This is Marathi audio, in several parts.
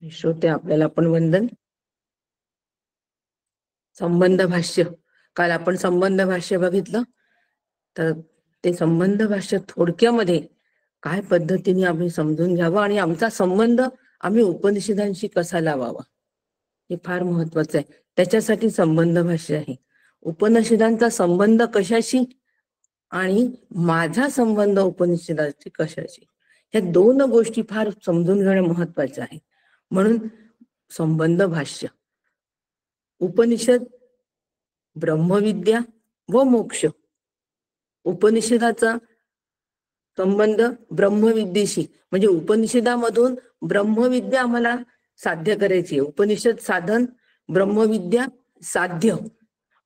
श्रोते आपल्याला पण वंदन. संबंध भाष्य, काल आपण संबंध भाष्य बघितलं. तर ते संबंध भाष्य थोडक्यामध्ये काय पद्धतीने आम्ही समजून घ्यावं आणि आमचा संबंध आम्ही उपनिषदांशी कसा लावावा हे फार महत्वाचं आहे. त्याच्यासाठी संबंध भाष्य आहे. उपनिषदांचा संबंध कशाशी आणि माझा संबंध उपनिषदाशी कशाशी, ह्या दोन गोष्टी फार समजून घेणं महत्वाचं आहे. म्हणून संबंध भाष्य, उपनिषद, ब्रह्मविद्या व मोक्ष. उपनिषदाचा संबंध ब्रह्मविद्येशी, म्हणजे उपनिषदामधून ब्रह्मविद्या आम्हाला साध्य करायची. उपनिषद साधन, ब्रह्मविद्या साध्य.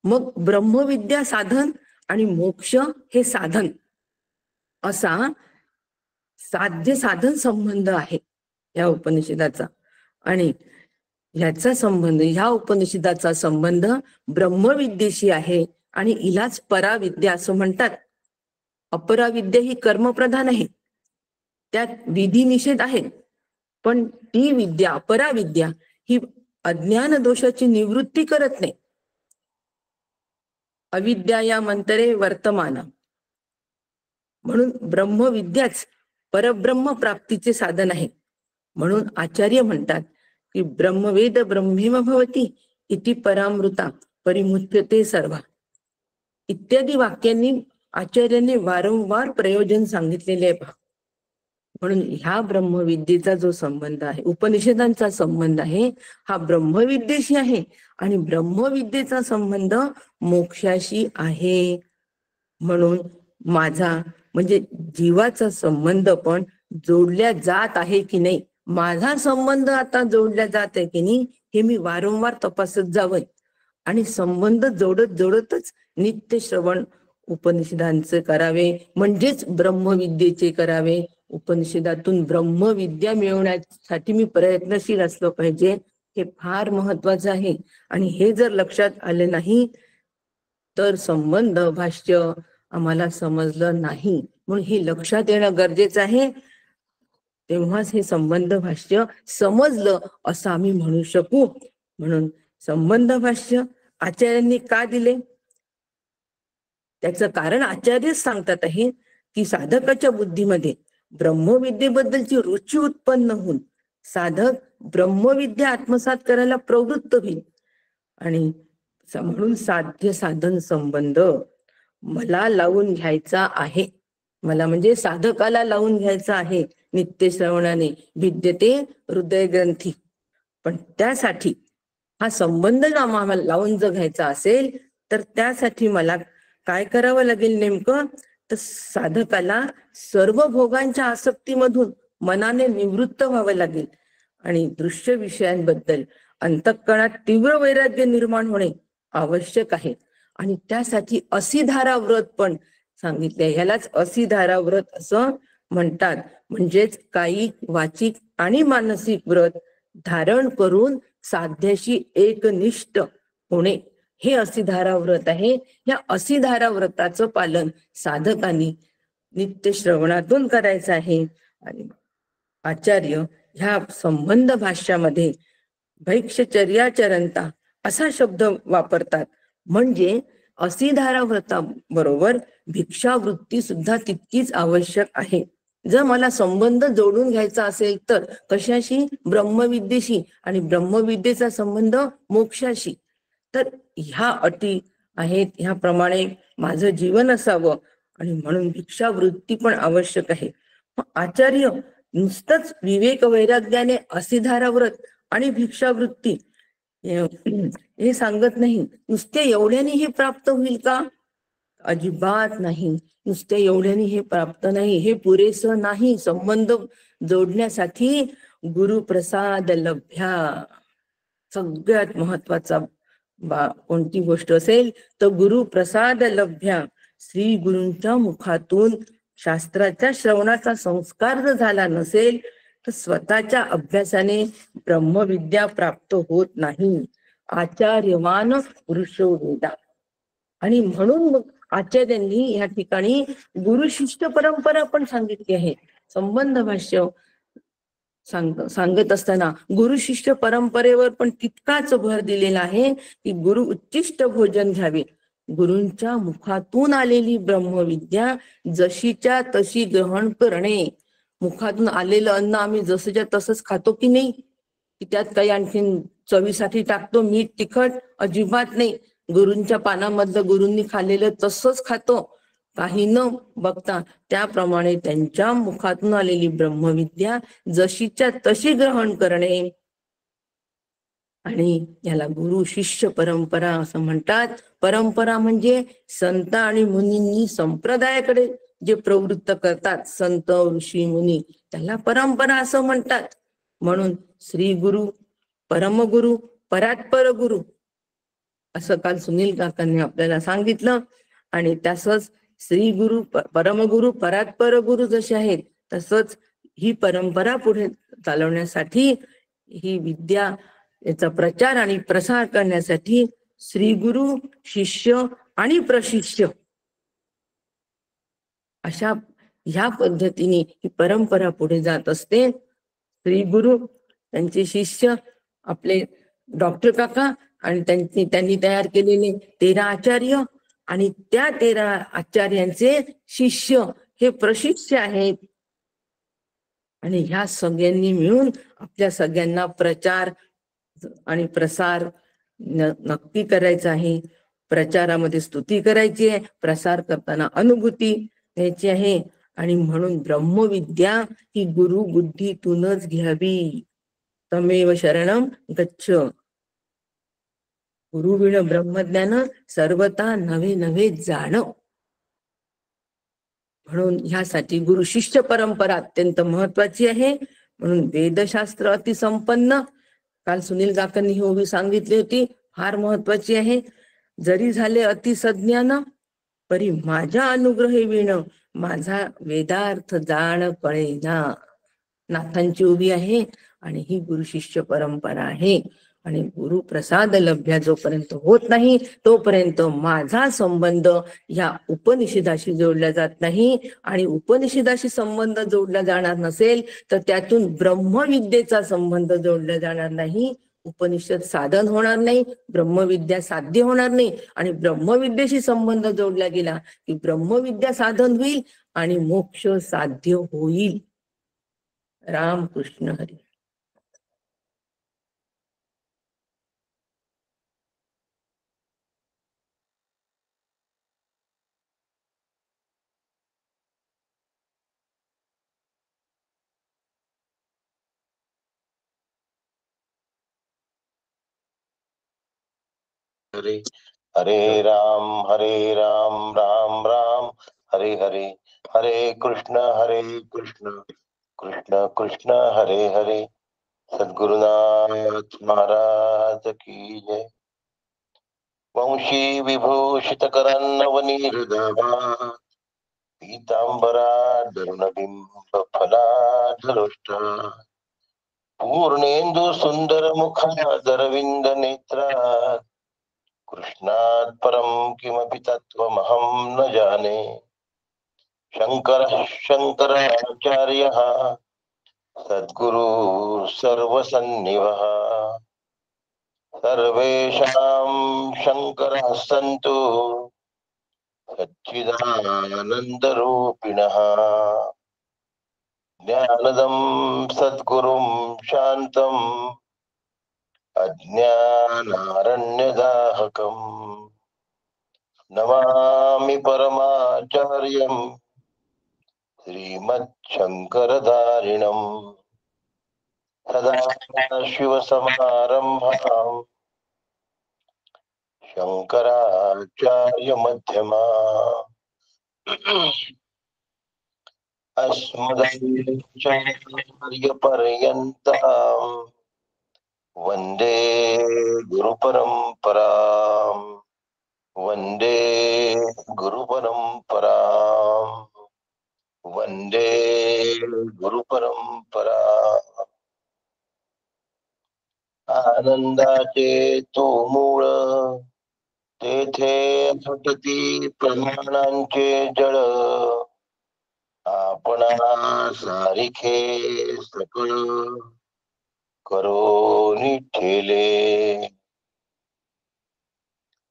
मग ब्रह्मविद्या साधन आणि मोक्ष हे साधन, असा साध्य साधन संबंध आहे या उपनिषदाचा. आणि ह्याचा संबंध, ह्या उपनिषदाचा संबंध ब्रह्मविद्येशी आहे आणि इलाच पराविद्या असं म्हणतात. अपराविद्या ही कर्मप्रधान आहे, त्यात विधी निषेध आहेत, पण ती विद्या अपराविद्या ही अज्ञान दोषाची निवृत्ती करत नाही. अविद्या या मंतरे वर्तमान, म्हणून ब्रह्मविद्याच परब्रह्म प्राप्तीचे साधन आहे. म्हणून आचार्य म्हणतात की ब्रह्मवेद ब्रह्मेव भवती इति परामृता परिमुच्यते सर्वा इत्यादी वाक्यांनी आचार्यांनी वारंवार प्रयोजन सांगितलेले आहे. म्हणून ह्या ब्रह्मविद्येचा जो संबंध आहे, उपनिषदांचा संबंध आहे, हा ब्रह्मविद्येशी आहे आणि ब्रह्मविद्येचा संबंध मोक्षाशी आहे. म्हणून माझा म्हणजे जीवाचा संबंध पण जोडल्या जात आहे की नाही, माझा संबंध आता जोडल्या जात आहे की नाही, हे मी वारंवार तपासत जावं. आणि संबंध जोडत जोडतच नित्य श्रवण उपनिषदांचे करावे, म्हणजेच ब्रह्मविद्येचे करावे. उपनिषदातून ब्रह्मविद्या मिळवण्यासाठी मी प्रयत्नशील असलो पाहिजे, हे फार महत्वाचं आहे. आणि हे जर लक्षात आले नाही तर संबंध भाष्य आम्हाला समजलं नाही. म्हणून हे लक्षात येणं गरजेचं आहे, तेव्हाच हे संबंध भाष्य समजलं असं आम्ही म्हणू शकू. म्हणून संबंध भाष्य आचार्यांनी का दिले, त्याचं कारण आचार्य सांगतात आहे की साधकाच्या बुद्धीमध्ये ब्रह्मविद्येबद्दलची रुची उत्पन्न होऊन साधक ब्रह्मविद्या आत्मसात करायला प्रवृत्त होईल. आणि म्हणून साध्य साधन संबंध मला लावून घ्यायचा आहे, मला म्हणजे साधकाला लावून घ्यायचा आहे. नित्य श्रवणाने भिद्यते हृदय ग्रंथी. पण त्यासाठी हा संबंध आम्हाला लावून जर घ्यायचा असेल तर त्यासाठी मला काय करावं लागेल नेमकं, तर साधकाला सर्व भोगांच्या आसक्तीमधून मनाने निवृत्त व्हावं लागेल आणि दृश्य विषयांबद्दल अंतःकरणात तीव्र वैराग्य निर्माण होणे आवश्यक आहे. आणि त्यासाठी असीधारा व्रत पण सांगितले. ह्यालाच असीधारा व्रत असं म्हणतात. म्हणजेच कायिक वाचिक आणि मानसिक व्रत धारण करून साध्याशी एकनिष्ठ होणे, हे असीधारा व्रत आहे. या असीधारा व्रताचं पालन साधकांनी नित्य श्रवणातून करायचं आहे. आणि आचार्य ह्या संबंध भाष्यामध्ये भैक्षचर्याचरंता असा शब्द वापरतात. म्हणजे असीधारा व्रताबरोबर भिक्षावृत्ती सुद्धा तितकीच आवश्यक आहे. जर मला संबंध जोडून घ्यायचा असेल तर कशाशी, ब्रह्मविद्येशी, आणि ब्रह्मविद्येचा संबंध मोक्षाशी. तर ह्या अटी आहेत, ह्याप्रमाणे माझं जीवन असावं आणि म्हणून भिक्षावृत्ती पण आवश्यक आहे. आचार्य नुसतंच विवेक वैराग्याने असीधारा व्रत आणि भिक्षावृत्ती हे सांगत नाही. नुसते एवढ्याने हे प्राप्त होईल का? अजिबात नाही. नुसते एवढ्याने हे प्राप्त नाही, हे पुरेसं नाही. संबंध जोडण्यासाठी गुरुप्रसाद लभ्या सगळ्यात महत्वाचा कोणती गोष्ट असेल तर गुरुप्रसाद लभ्या. श्री गुरूंच्या मुखातून शास्त्राच्या श्रवणाचा संस्कार जर झाला नसेल तर स्वतःच्या अभ्यासाने ब्रह्मविद्या प्राप्त होत नाही. आचार्यवान पुरुषो वेदा. आणि म्हणून मग आचार्यांनी या ठिकाणी गुरु शिष्य परंपरा पण सांगितली आहे. संबंध भाष्य सांगत असताना गुरु शिष्य परंपरेवर पण तितकाच भर दिलेला आहे की गुरु उच्चिष्ट भोजन घ्यावे. गुरूंच्या मुखातून आलेली ब्रह्मविद्या जशीच्या तशी ग्रहण करणे. मुखातून आलेलं अन्न आम्ही जसंच्या तसंच खातो की नाही, की त्यात काही आणखीन चवीसाठी टाकतो मीठ तिखट? अजिबात नाही. गुरूंच्या पानामधलं गुरूंनी खाल्लेलं तसंच खातो, काही न बघता. त्याप्रमाणे त्यांच्या मुखातून आलेली ब्रह्मविद्या जशीच्या तशी ग्रहण करणे. आणि याला गुरु शिष्य परंपरा असं म्हणतात. परंपरा म्हणजे संत आणि मुनींनी संप्रदायाकडे जे प्रवृत्त करतात, संत ऋषी मुनी, त्याला परंपरा असं म्हणतात. म्हणून श्री गुरु, परमगुरु, परात्पर गुरु असं काल सुनील काकांनी आपल्याला सांगितलं. आणि तसंच श्री गुरु, परमगुरु, परात्पर गुरु जसे आहेत, तसंच ही परंपरा पुढे चालवण्यासाठी, ही विद्या याचा प्रचार आणि प्रसार करण्यासाठी श्री गुरु, शिष्य आणि प्रशिष्य अशा ह्या पद्धतीने ही परंपरा पुढे जात असते. श्री गुरु, त्यांचे शिष्य आपले डॉक्टर काका, आणि त्यांनी तयार केलेले 13 आचार्य, आणि त्या 13 आचार्यांचे शिष्य हे प्रशिष्य आहेत. आणि ह्या सगळ्यांनी मिळून आपल्या सगळ्यांना प्रचार आणि प्रसार नक्की करायचा आहे. प्रचारामध्ये स्तुती करायची आहे, प्रसार करताना अनुभूती घ्यायची आहे. आणि म्हणून ब्रह्मविद्या ही गुरु बुद्धीतूनच घ्यावी. तमेव शरणम गच्छ. गुरुविण ब्रह्मज्ञान सर्वता नवे नवे जाण. म्हणून ह्यासाठी गुरु शिष्य परंपरा अत्यंत महत्वाची आहे. म्हणून वेदशास्त्र अतिसंपन्न, काल सुनील काकांनी ही ओवी सांगितली होती, फार महत्वाची आहे. जरी झाले अतिसज्ञान, परी माझ्या अनुग्रहे विण, माझा वेदार्थ जाण कळेना. नाथांची उभी आहे. आणि ही गुरु शिष्य परंपरा आहे. आणि गुरु प्रसाद लभ्या जोपर्यंत होत नाही, तोपर्यंत माझा संबंध या उपनिषदाशी जोडला जात नाही. आणि उपनिषदाशी संबंध जोडला जाणार नसेल तर त्यातून ब्रह्मविद्येचा संबंध जोडला जाणार नाही. उपनिषद साधन होणार नाही, ब्रह्मविद्या साध्य होणार नाही. आणि ब्रह्मविद्येशी संबंध जोडला गेला की ब्रह्मविद्या साधन होईल आणि मोक्ष साध्य होईल. राम कृष्ण हरी. हरे हरे राम राम राम हरे हरे. हरे कृष्ण कृष्ण कृष्ण हरे हरे. सद्गुरुनाथ महाराज की जय. वंशी विभूषित करान्नवनीहृदवा, पीतांबरा धरुणबिंब फलाधरोष्ठ, पूर्णेंदु सुंदर मुखादरविंद नेत्रा, कृष्णात् परम किमपि तत्त्वमहं न जाने. शंकराचार्यः सद्गुरु सर्वसन्निभः. सर्वेषां शंकरः सन्तु सच्चिदानन्दरूपिणः. ज्ञानदं सद्गुरुं शान्तं अज्ञानारण्यदाहकम्. नमामि परमाचार्यं श्रीमच्छंकरधारिणम्. सदाशिवसमारम्भाम् शंकराचार्यमध्यमा. अस्मदाचार्यपर्यन्ताम् वन्दे गुरुपरम्पराम्. वन्दे गुरुपरम्पराम्. वन्दे गुरुपरम्परा. आनंदाचे तो मूळ, तेथे फुटती प्रमाणांचे जळ. आपणा सारिखे सकळ करोनी ठेले.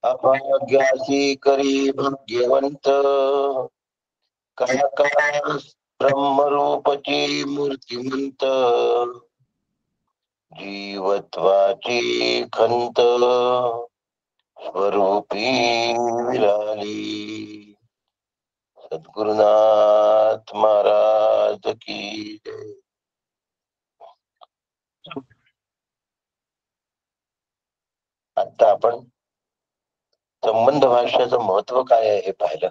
अभाग्यासी करी भाग्यवंत काका ब्रह्मरूपची मूर्तिमंत. जीवत्वाची खंत स्वरूपी विराली. सद्गुरुनाथ महाराज की जय. आता आपण संबंध भाष्याचं महत्व काय आहे हे पाहिलं.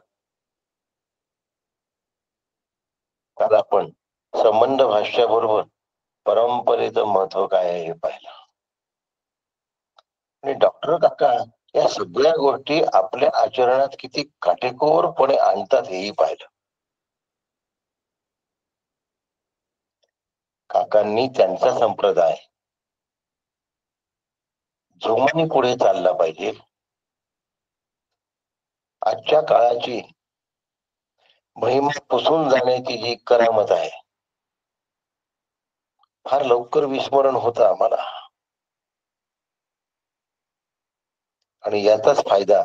काल आपण संबंध भाष्याबरोबर परंपरेचं महत्व काय आहे हे पाहिलं. आणि डॉक्टर काका या सगळ्या गोष्टी आपल्या आचरणात किती काटेकोरपणे आणतात हेही पाहिलं. काकांनी त्यांचा संप्रदाय जोमाने पुढे चालला पाहिजे. आजच्या काळाची महिमा पुसून जाण्याची जी करामत आहे फार लवकर विस्मरण होतं आम्हाला. आणि याचाच फायदा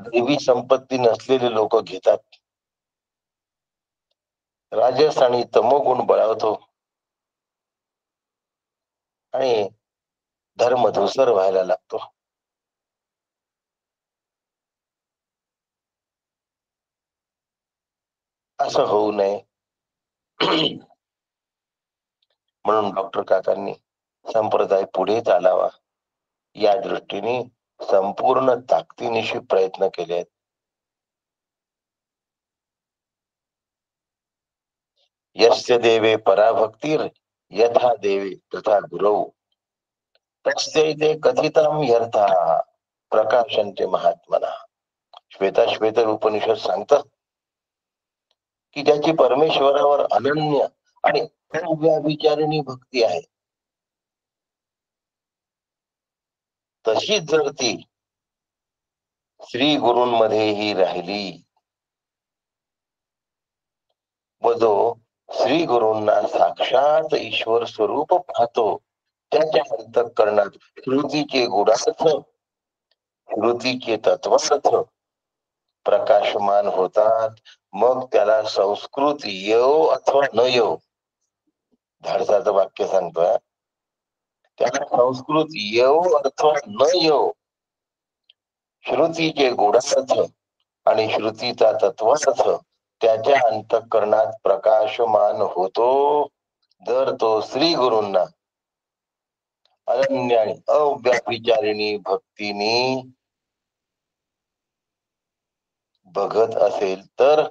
देवी संपत्ती नसलेले लोक घेतात. राजस आणि तमोगुण बळावतो आणि धर्म धुसर व्हायला लागतो. असं होऊ नये म्हणून डॉक्टर काकांनी संप्रदाय पुढे चालावा या दृष्टीने संपूर्ण ताकदीनिशी प्रयत्न केले आहेत. यस्य देवे पराभक्तीर यथा देवे तथा गुरौ तस्यैते कथितम ह्यर्था प्रकाशन्ते महात्मना. श्वेताश्वेतर उपनिषद सांगतात की ज्याची परमेश्वरावर अनन्य आणि अव्याभिचारिणी भक्ती आहे तशीच जर ती श्री गुरूंमध्येही राहिली व जो श्री गुरूंना साक्षात ईश्वर स्वरूप पाहतो त्याच्या अंतःकरणात श्रुतीचे गुणार्थ श्रुतीचे तत्वार्थ प्रकाशमान होतात. मग त्याला संस्कृत येव अथवा न येव, धाडसाचं वाक्य सांगतोय, त्याला संस्कृत येव अथवा न येव श्रुतीचे गुणार्थ आणि श्रुतीचा तत्वार्थ त्याच्या अंतःकरणात प्रकाशमान होतो जर तो श्री गुरूंना अनन्य आणि अव्याभिचारिणी भक्तीने बघत असेल तर,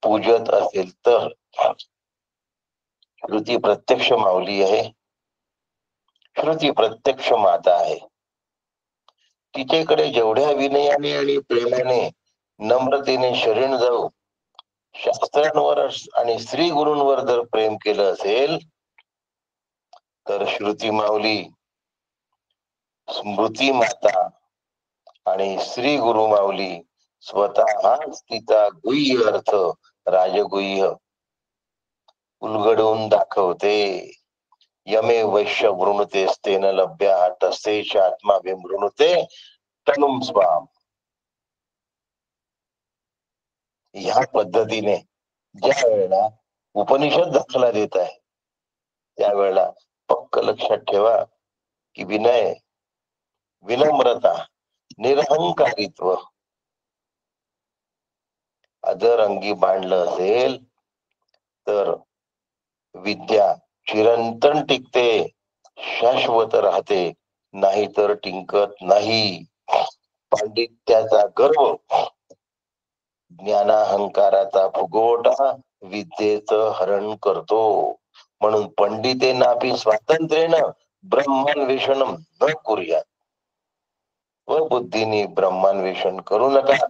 पूजत असेल तर. श्रुती प्रत्यक्ष माऊली आहे, श्रुती प्रत्यक्ष माता आहे. तिच्याकडे जेवढ्या विनयाने आणि प्रेमाने नम्रतेने शरण जाऊ शास्त्रांवर आणि श्री गुरूंवर जर प्रेम केलं असेल तर श्रुती माऊली, स्मृती माता आणि श्री गुरु माऊली स्वतःच तिचा गुह्य अर्थ राजगुह्य उलगडून दाखवते. यमे वैश्य वृणुते स्तेन लभ्या तस्तेश आत्मा विमृणुते तनुम स्वाम. ह्या पद्धतीने ज्या वेळेला उपनिषद दाखला देत आहे त्यावेळेला पक्क लक्षात ठेवा की विनय, विनम्रता, निरहंकारित्व जर अंगी बांधलं असेल तर विद्या चिरंतन टिकते, शाश्वत राहते, नाही तर टिंकत नाही. पांडित्याचा गर्व, ज्ञानाहंकाराचा फुगोटा विद्येचं हरण करतो. म्हणून पंडितेनापि स्वातंत्र्येनं ब्रह्मान्वेषणं न कुर्यात. व बुद्धीने ब्रह्मान्वेषण करू नका.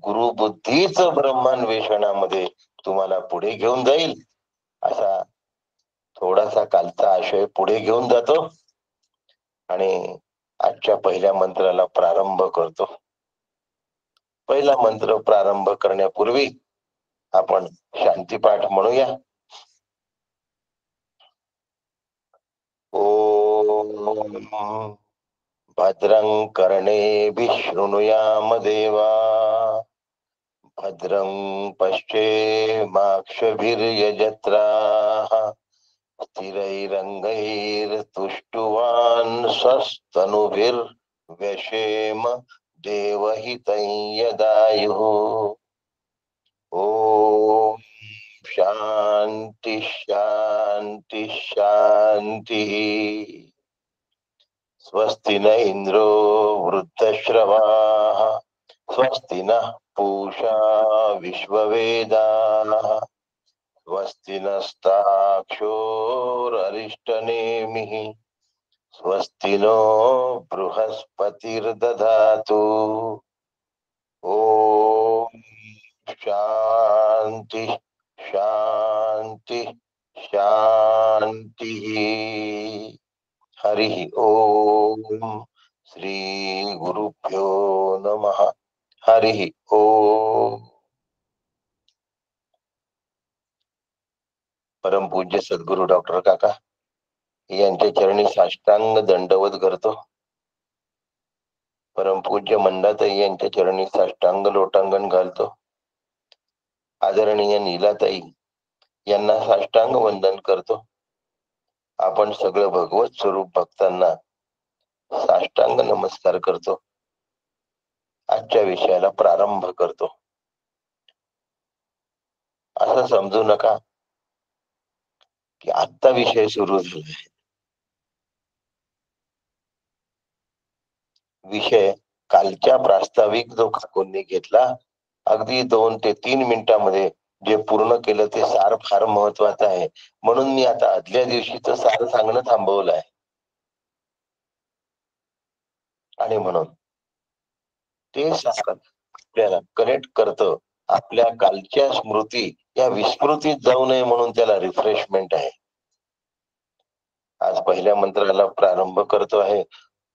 गुरु बुद्धीच ब्रह्मान्वेषणामध्ये तुम्हाला पुढे घेऊन जाईल. असा थोडासा कालचा आशय पुढे घेऊन जातो आणि आजच्या पहिल्या मंत्राला प्रारंभ करतो. पहिला मंत्र प्रारंभ करण्यापूर्वी आपण शांतीपाठ म्हणूया. ओम भद्रं कर्णेभिः शृणुयाम देवा भद्रं पश्येमाक्षभिर्यजत्राः स्थिरैरङ्गैर्तुष्टुवान् स्वस्तनुभिर्व्यशेम देवहितं यदायुः. ओम शांति शांति शांति. स्वस्ति न इंद्रो वृद्धश्रवाः स्वस्ति नः पूषा विश्ववेदाः स्वस्ति नस्ताक्षोररिष्टनेमिः स्वस्ति नो बृहस्पतिर्दधातु. ओम शांति शांति शांति. हरि ओम. श्री गुरुभ्यो नमः. हरि ओम. परम पूज्य सद्गुरु डॉक्टर काका यांच्या चरणी साष्टांग दंडवत करतो. परम पूज्य मंदाताई यांच्या चरणी साष्टांग लोटांगण घालतो. आदरणीय नीलाताई यांना साष्टांग वंदन करतो. आपण सगळं भगवत स्वरूप भक्तांना साष्टांग नमस्कार करतो. आजच्या विषयाला प्रारंभ करतो. असं समजू नका की आत्ता विषय सुरू झाला आहे. विषय कालच्या प्रास्ताविक जो काकूंनी घेतला, अगदी 2 ते 3 मिनिटांमध्ये जे पूर्ण केलं ते सार फार महत्वाचं आहे. म्हणून मी आता आदल्या दिवशीच सार सांगणं थांबवलं आहे. आणि म्हणून ते सार आपल्याला कनेक्ट करतं. आपल्या कालच्या स्मृती या विस्मृतीत जाऊ नये म्हणून त्याला रिफ्रेशमेंट आहे. आज पहिल्या मंत्राला प्रारंभ करतो आहे.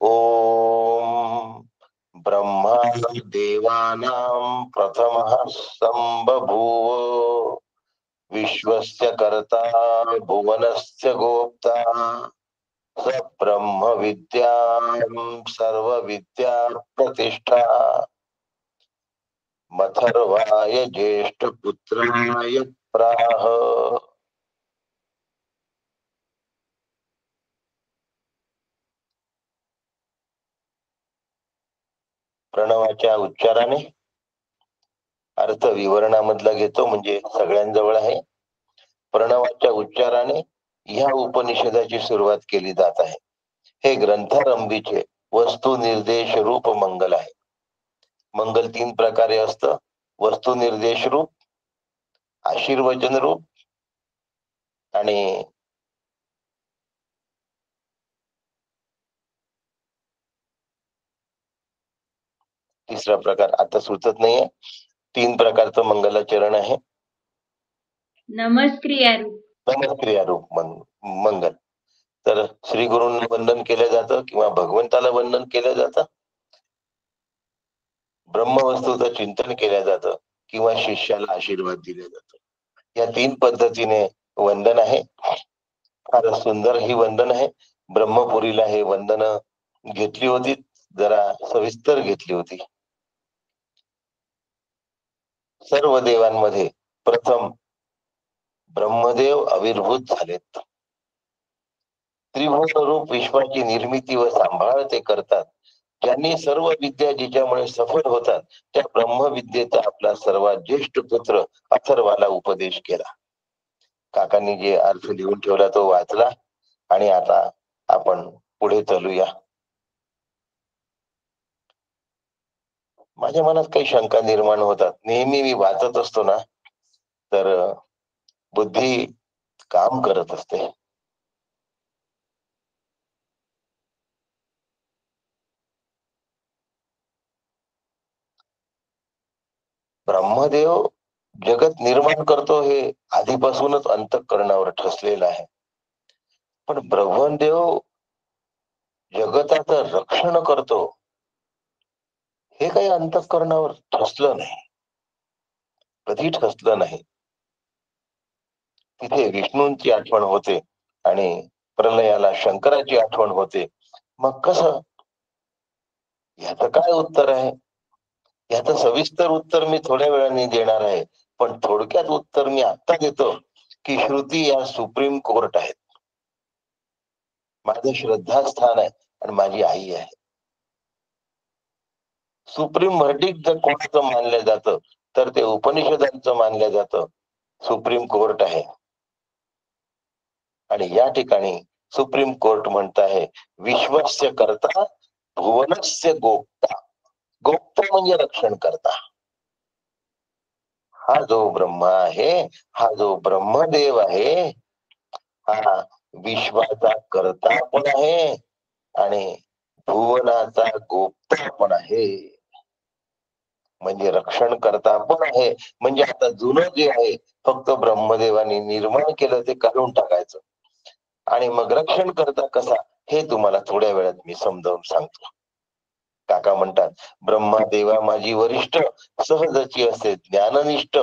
ओम ब्रह्मा देवानां प्रथमः संबभूव विश्वस्य कर्ता भुवनस्य गोप्ता स ब्रह्म विद्यां सर्व विद्या प्रतिष्ठा मथर्वाय ज्येष्ठ पुत्राय प्राह. प्रणवाच्या उच्चाराने अर्थ विवरणामधला घेतो, म्हणजे सगळ्यांजवळ आहे. प्रणवाच्या उच्चाराने ह्या उपनिषदाची सुरुवात केली जात आहे. हे ग्रंथारंभीचे वस्तू निर्देश रूप मंगल आहे. मंगल 3 प्रकारे असतं. वस्तू निर्देश रूप, आशीर्वचन रूप आणि तिसरा प्रकार आता सुचत नाहीये. 3 प्रकारचं मंगलाचरण आहे. नमस्क्रिया रूप मंगल. तर श्री गुरूंना वंदन केलं जातं किंवा भगवंताला वंदन केलं जातं. ब्रह्मवस्तूचं चिंतन केलं जातं किंवा शिष्याला आशीर्वाद दिले जातो. या 3 पद्धतीने वंदन आहे. फार सुंदर ही वंदन आहे. ब्रह्मपुरीला हे वंदन घेतली होती, जरा सविस्तर घेतली होती. सर्व देवांमध्ये प्रथम ब्रह्मदेव आविर्भूत झालेत. त्रिभुवन रूप विश्वाची निर्मिती व सांभाळ ते करतात. ज्यांनी सर्व विद्या जिच्यामुळे सफल होतात त्या ब्रह्मविद्येचा आपला सर्वात ज्येष्ठ पुत्र अथर्वाला उपदेश केला. काकांनी जे अर्थ लिहून ठेवला तो वाचला आणि आता आपण पुढे चालूया. माझ्या मनात काही शंका निर्माण होतात. नेहमी मी वाचत असतो ना, तर बुद्धी काम करत असते. ब्रह्मदेव जगत निर्माण करतो हे आधीपासूनच अंतःकरणावर ठसलेलं आहे. पण ब्रह्मदेव जगताचं रक्षण करतो हे काही अंतःकरणावर ठसलं नाही, कधी ठसलं नाही. तिथे विष्णूंची आठवण होते आणि प्रलयाला शंकराची आठवण होते. मग कसं? याचं काय उत्तर आहे? याचं सविस्तर उत्तर मी थोड्या वेळाने देणार आहे, पण थोडक्यात उत्तर मी आत्ता देतो की श्रुती या सुप्रीम कोर्ट आहेत. माझं श्रद्धास्थान आहे आणि माझी आई आहे. सुप्रीम व्हर्डिक्ट जर कोणाचं मानलं जातं तर ते उपनिषदांचं मानलं जातं. सुप्रीम कोर्ट आहे आणि या ठिकाणी सुप्रीम कोर्ट म्हणत आहे, विश्वस्य कर्ता भुवनस्य गोप्ता. गोप्ता म्हणजे रक्षण करता. हा जो ब्रह्मा आहे, हा जो ब्रह्मदेव आहे, हा विश्वाचा कर्ता पण आहे आणि भुवनाचा गोप्ता पण आहे. म्हणजे रक्षण करता पण आहे. म्हणजे आता जुनं जे आहे फक्त ब्रह्मदेवाने निर्माण केलं ते काढून टाकायचं आणि मग रक्षण करता कसा हे तुम्हाला थोड्या वेळात मी समजावून सांगतो. काका म्हणतात, ब्रह्मा देवा माझी वरिष्ठ, सहजची असे ज्ञाननिष्ठ,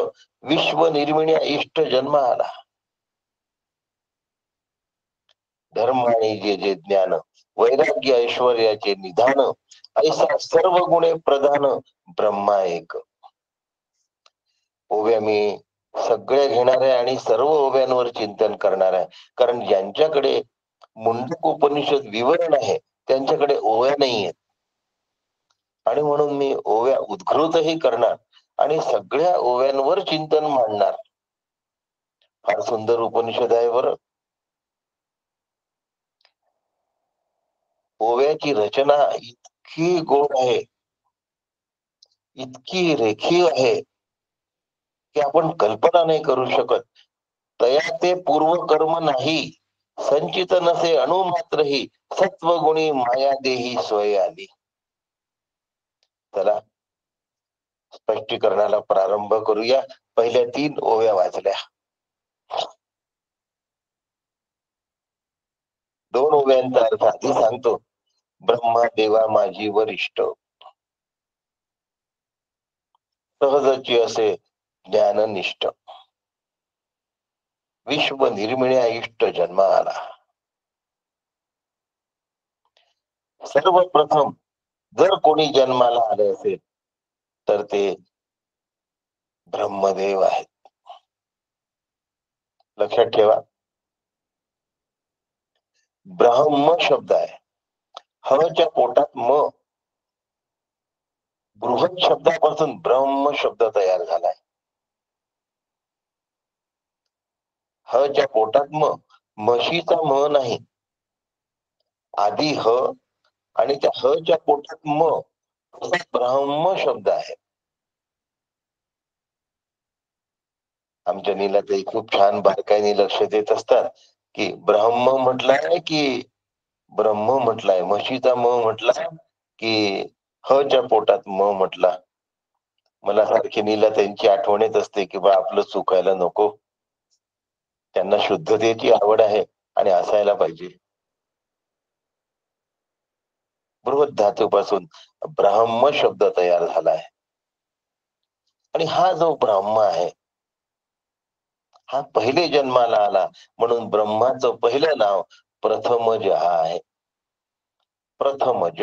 विश्व निर्मिण्या इष्ट जन्म आला. धर्म आणि जे जे ज्ञान, वैराग्य ऐश्वर्याचे निधान, ऐसा सर्व गुणे प्रधान ब्रह्मा एक. ओव्या मी सगळे घेणार आहे आणि सर्व ओव्यांवर चिंतन करणार आहे, कारण ज्यांच्याकडे मुंडक उपनिषद विवरण आहे त्यांच्याकडे ओव्या नाही आहेत. आणि म्हणून मी ओव्या उद्घृतही करणार आणि सगळ्या ओव्यांवर चिंतन मांडणार. फार सुंदर उपनिषद आहे बरं. ओव्याची रचना इतकी गोड आहे, इतकी रेखीव आहे की आपण कल्पना नाही करू शकत. तया ते पूर्व कर्म नाही, संचित नसे अणुमात्रही, सत्वगुणी माया देही स्वय आली. चला स्पष्टीकरणाला प्रारंभ करूया. पहिल्या 3 ओव्या वाचल्या. 2 ओव्यांचा अर्थ आधी सांगतो. ब्रह्मा देवा माझी वरिष्ठ, सहजची असे ज्ञाननिष्ठ, विश्व निर्मिण्या इष्ट जन्म आला. सर्वप्रथम जर कोणी जन्माला आले असेल तर ते ब्रह्मदेव आहेत. लक्षात ठेवा, ब्रह्म शब्द आहे. हच्या पोटात म, बृहत शब्दापासून ब्रह्म शब्द तयार झालाय. हच्या पोटात म, म्हशीचा म नाही, आधी ह आणि त्या हच्या पोटात म असा ब्रह्म शब्द आहे. आमच्या नीलाताई खूप छान बारकाईने लक्ष देत असतात की ब्रह्म म्हटलाय की ब्रह्म म्हटलाय, म्हशीचा म म्हटला की हच्या पोटात म म्हटला. मला सारखी नीलाताईंची आठवण येत असते की बा आपलं चुकायला नको. त्यांना शुद्धतेची आवड आहे आणि असायला पाहिजे. बृहत धातूपासून ब्राह्म शब्द तयार झालाय आणि हा जो ब्रह्म आहे हा पहिले जन्माला आला म्हणून ब्रह्माचं पहिलं नाव प्रथमज हा आहे. प्रथमज.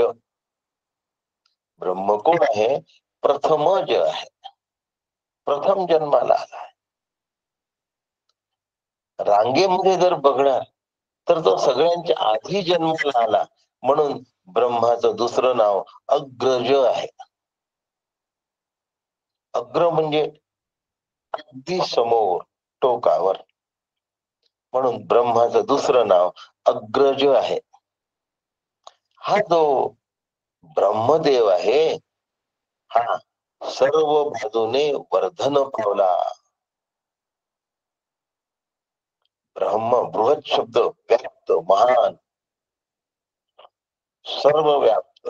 ब्रह्म कोण आहे? प्रथमज आहे, प्रथम जन्माला आला. रांगेमध्ये जर बघणार तर तो सगळ्यांच्या आधी जन्माला आला म्हणून ब्रह्माचं दुसरं नाव अग्रज आहे. अग्र म्हणजे अगदी समोर, टोकावर, म्हणून ब्रह्माचं दुसरं नाव अग्रज आहे. हा जो ब्रह्मदेव आहे हा सर्व बाजूने वर्धन पावला. ब्रह्म बृहत शब्द, व्याप्त, महान, सर्व व्याप्त.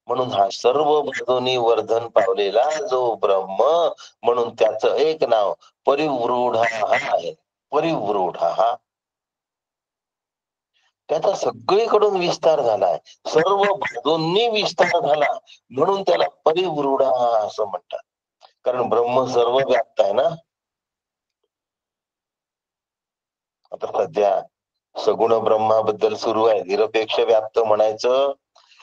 म्हणून हा सर्व बाजूनी वर्धन पावलेला जो ब्रह्म, म्हणून त्याचं एक नाव परिवृढ हा आहे. परिवृढ हा त्याचा सगळीकडून विस्तार झालाय, सर्व बाजूंनी विस्तार झाला, म्हणून त्याला परिवृढा असं म्हणतात. कारण ब्रह्म सर्व व्याप्त आहे ना. आता सध्या सगुण ब्रह्माबद्दल सुरू आहे. निरपेक्ष व्याप्त म्हणायचं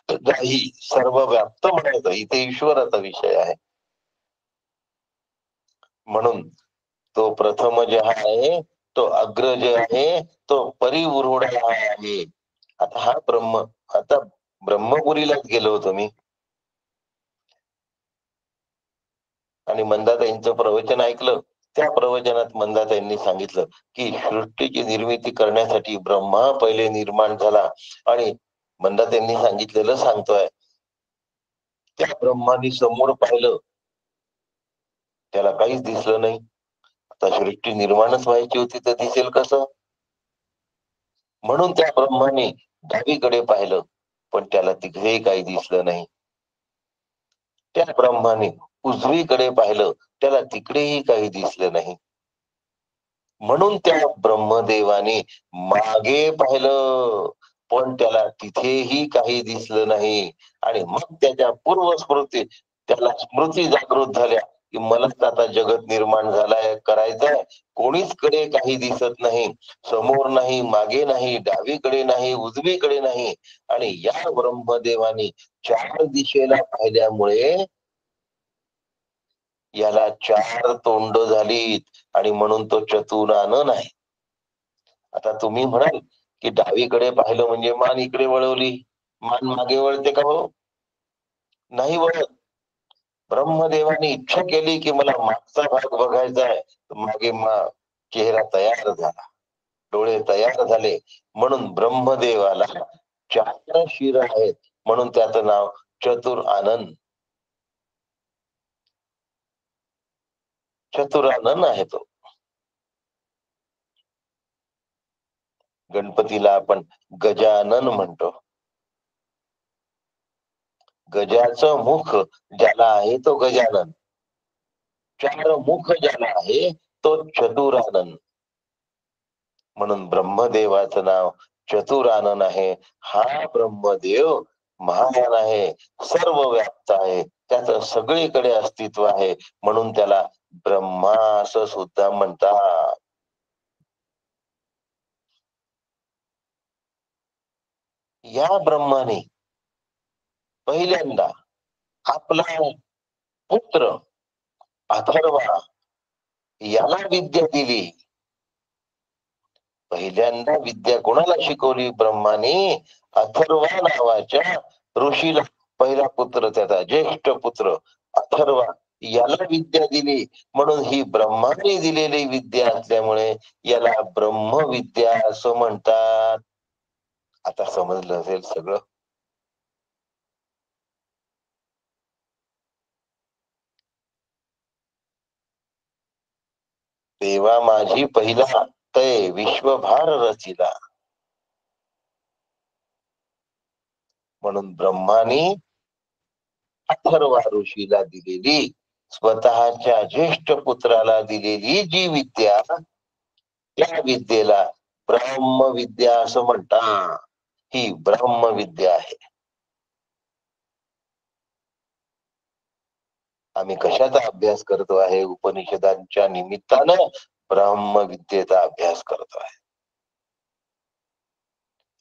नाही, सर्व व्याप्त म्हणायचं. इथे ईश्वराचा विषय आहे. म्हणून तो प्रथम जे आहे, तो अग्र जे आहे, तो परिवृढ आहे. आता हा ब्रह्म, आता ब्रह्मपुरीलाच गेलो होतो मी, आणि मंदाताईंचं प्रवचन ऐकलं. त्या प्रवचनात मंदाताईंनी सांगितलं की सृष्टीची निर्मिती करण्यासाठी ब्रह्मा पहिले निर्माण झाला, आणि मंदाताईंनी सांगितलेलं सांगतोय. त्या ब्रह्मानी समोर पाहिलं, त्याला काहीच दिसलं नाही. आता सृष्टी निर्माणच व्हायची होती तर दिसेल कसं? म्हणून त्या ब्रह्माने डावीकडे पाहिलं, पण त्याला तिघेही काही दिसलं नाही. त्या ब्रह्माने उजवीकडे पाहिलं, त्याला तिकडेही काही दिसलं नाही. म्हणून त्या ब्रह्मदेवाने मागे पाहिलं, पण त्याला तिथेही काही दिसलं नाही. आणि मग त्याच्या पूर्व स्मृती, त्याला स्मृती जागृत झाल्या की मलाच आता जगत निर्माण झालाय, करायचंय. कोणीच कडे काही दिसत नाही, समोर नाही, मागे नाही, डावीकडे नाही, उजवीकडे नाही. आणि या ब्रह्मदेवाने चार दिशेला पाहिल्यामुळे याला चार तोंड झालीत, आणि म्हणून तो चतुरानन आहे. आता तुम्ही म्हणाल की डावीकडे पाहिलं म्हणजे मान इकडे वळवली, मान मागे वळते का? हो, नाही वळत. ब्रह्मदेवाने इच्छा केली की मला मागचा भाग बघायचा आहे, मागे चेहरा तयार झाला, डोळे तयार झाले. म्हणून ब्रह्मदेवाला चार शिर आहेत, म्हणून त्याचं नाव चतुरानन. चतुरानन आहे तो. गणपतीला आपण गजानन म्हणतो. गजाचं मुख ज्याला आहे तो गजानन, चार मुख ज्याला आहे तो चतुरानन. म्हणून ब्रह्मदेवाचं नाव चतुरानन आहे. हा ब्रह्मदेव महान आहे, सर्व व्याप्त आहे, त्याचं सगळीकडे अस्तित्व आहे, म्हणून त्याला ब्रह्मा असं सुद्धा म्हणतात. या ब्रह्माने पहिल्यांदा आपला पुत्र अथर्वा याला विद्या दिली. पहिल्यांदा विद्या कोणाला शिकवली? ब्रह्माने अथर्वा नावाच्या ऋषीला. पहिला पुत्र, त्याचा ज्येष्ठ पुत्र अथर्वा याला विद्या दिली. म्हणून ही ब्रह्माने दिलेली विद्या असल्यामुळे याला ब्रह्मविद्या असं म्हणतात. आता समजलं असेल सगळं. देवा माझी पहिला तय विश्वभार रचिला. म्हणून ब्रह्माने अथर्वा ऋषीला दिलेली, स्वतःच्या ज्येष्ठ पुत्राला दिलेली जी विद्या, त्या विद्येला ब्रह्मविद्या असं म्हणतात. ही ब्रह्मविद्या आहे. आम्ही कशाचा अभ्यास करतो आहे? उपनिषदांच्या निमित्तानं ब्रह्मविद्येचा अभ्यास करतो आहे.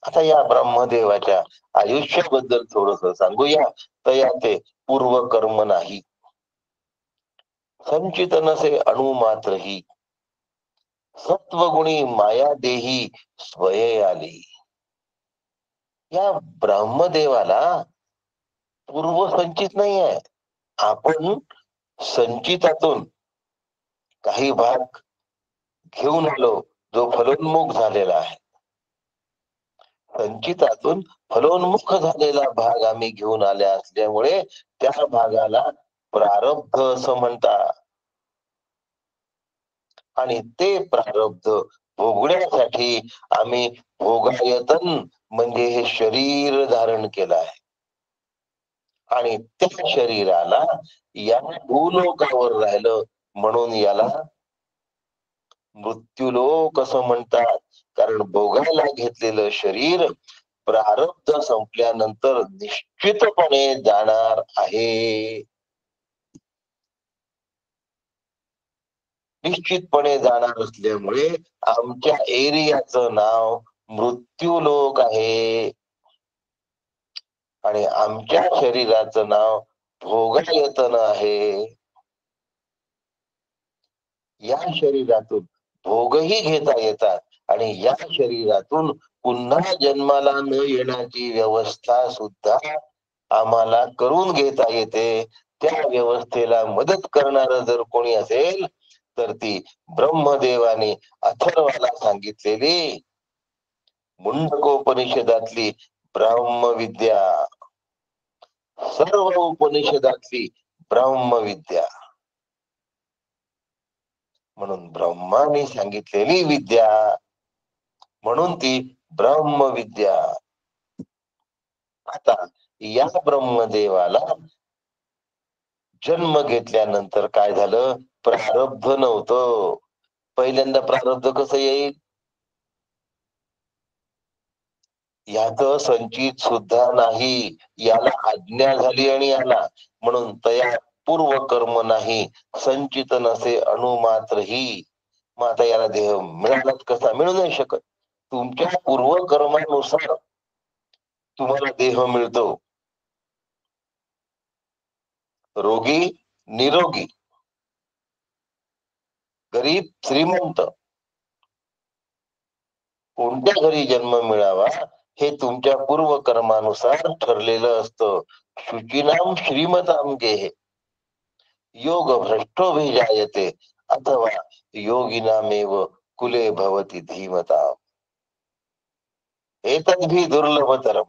आता या ब्रह्मदेवाच्या आयुष्याबद्दल थोडस सांगूया. तया ते पूर्व कर्म नाही, संचित नसे अणु मात्रही, सत्वगुणी माया देही स्वये आली. या ब्रह्मदेवाला पूर्व संचित नाही आहे. आपण संचितातून काही भाग घेऊन आलो, जो फलोन्मुख झालेला आहे. संचितातून फलोन्मुख झालेला भाग आम्ही घेऊन आल्या असल्यामुळे त्या भागाला प्रारब्ध असं म्हणतात. आणि ते प्रारब्ध भोगण्यासाठी आम्ही भोगायतन म्हणजे हे शरीर धारण केलं आहे. आणि त्या शरीराला या भूलोकावर राहिलं, म्हणून याला मृत्यूलोक असं म्हणतात, कारण भोगायला घेतलेलं शरीर प्रारब्ध संपल्यानंतर निश्चितपणे जाणार आहे. निश्चितपणे जाणार असल्यामुळे आमच्या एरियाचं नाव मृत्यूलोक आहे आणि आमच्या शरीराचं नाव भोगयतन आहे. या शरीरातून भोगही घेता येतात आणि या शरीरातून पुन्हा जन्माला न येण्याची व्यवस्था सुद्धा आम्हाला करून घेता येते. त्या व्यवस्थेला मदत करणार जर कोणी असेल तर ती ब्रह्मदेवाने अथर्वाला सांगितलेली मुंडकोपनिषदातली ब्रह्मविद्या, सर्व उपनिषदातली ब्रह्मविद्या, म्हणून ब्रह्माने सांगितलेली विद्या, म्हणून ती ब्रह्मविद्या. आता या ब्रह्मदेवाला जन्म घेतल्यानंतर काय झालं? प्रारब्ध नव्हतं. पहिल्यांदा प्रारब्ध कसं येईल? याच संचित सुद्धा नाही. याला आज्ञा झाली आणि आला, म्हणून तया पूर्व कर्म नाही, संचित नसे अणुमात्र ही. मग आता याला देह मिळालाच कसा? मिळू नाही शकत. तुमच्या पूर्व कर्मानुसार तुम्हाला देह मिळतो. रोगी निरोगी, गरीब श्रीमंत, कोणत्या घरी जन्म मिळावा हे तुमच्या पूर्व कर्मानुसार ठरलेलं असतं. शुचीनाम श्रीमताम गेहे योग भ्रष्टो विजायते अथवा योगिनामेव कुले भवती धीमता एतद्भी दुर्लभतरम.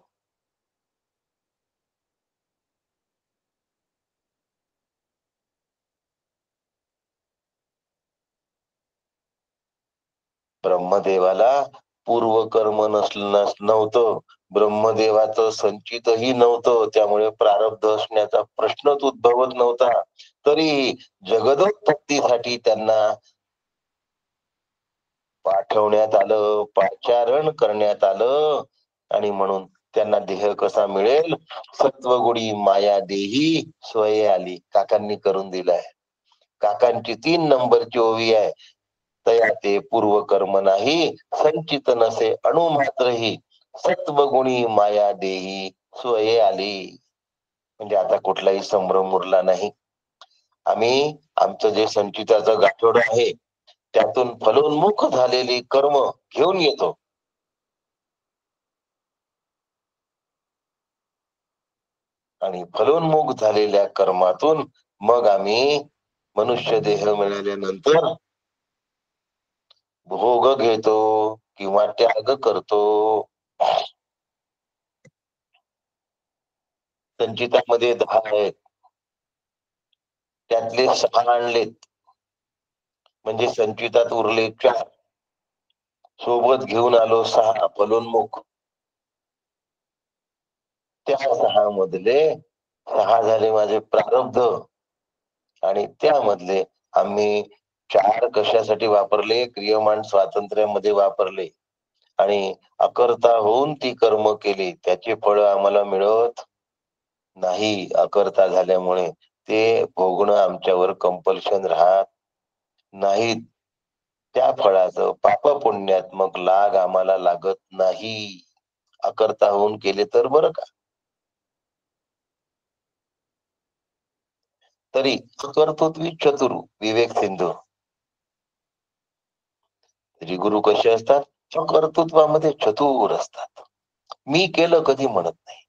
ब्रह्मदेवाला पूर्व कर्म नव्हतं. ब्रह्मदेवाचं संचितही नव्हतं, त्यामुळे प्रारब्ध असण्याचा प्रश्नच उद्भवत नव्हता. तरी जगदोत्पत्तीसाठी त्यांना पाठवण्यात आलं, पाचारण करण्यात आलं आणि म्हणून त्यांना देह कसा मिळेल? सत्वगुणी माया देही स्वये आली. काकांनी करून दिलाय. काकांची 3 नंबरची ओवी आहे. तया ते पूर्व कर्म नाही, संचित नसे अणुमात्रही सत्वगुणी माया देही स्वये आली. म्हणजे आता कुठलाही संभ्रम उरला नाही. आम्ही आमचं जे संचिताचं गाठोड आहे त्यातून फलोन्मुख झालेली कर्म घेऊन येतो. आणि फलोन्मुख झालेल्या कर्मातून मग आम्ही मनुष्य देह मिळाल्यानंतर भोग घेतो किंवा त्याग करतो. संचितामध्ये 10 आहेत, त्यातले 6 आणलेत, म्हणजे संचितात उरले 4. सोबत घेऊन आलो 6 फलोन्मुख. त्या 6 मधले 6 झाले माझे प्रारब्ध आणि त्यामधले आम्ही 4 कशासाठी वापरले? क्रियमाण स्वातंत्र्यामध्ये वापरले आणि अकर्ता होऊन ती कर्म केली. त्याचे फळ आम्हाला मिळत नाही. अकर्ता झाल्यामुळे ते भोगणं आमच्यावर कंपल्शन राहत नाही. त्या फळाचं पाप पुण्यात्मक लाग आम्हाला लागत नाही. अकर्ता होऊन केले तर बरं का. तरी कर्तृत्वी चतुर विवेक सिंधू गुरु कसे असतात? कर्तृत्वामध्ये चतुर असतात. मी केलं कधी म्हणत नाही.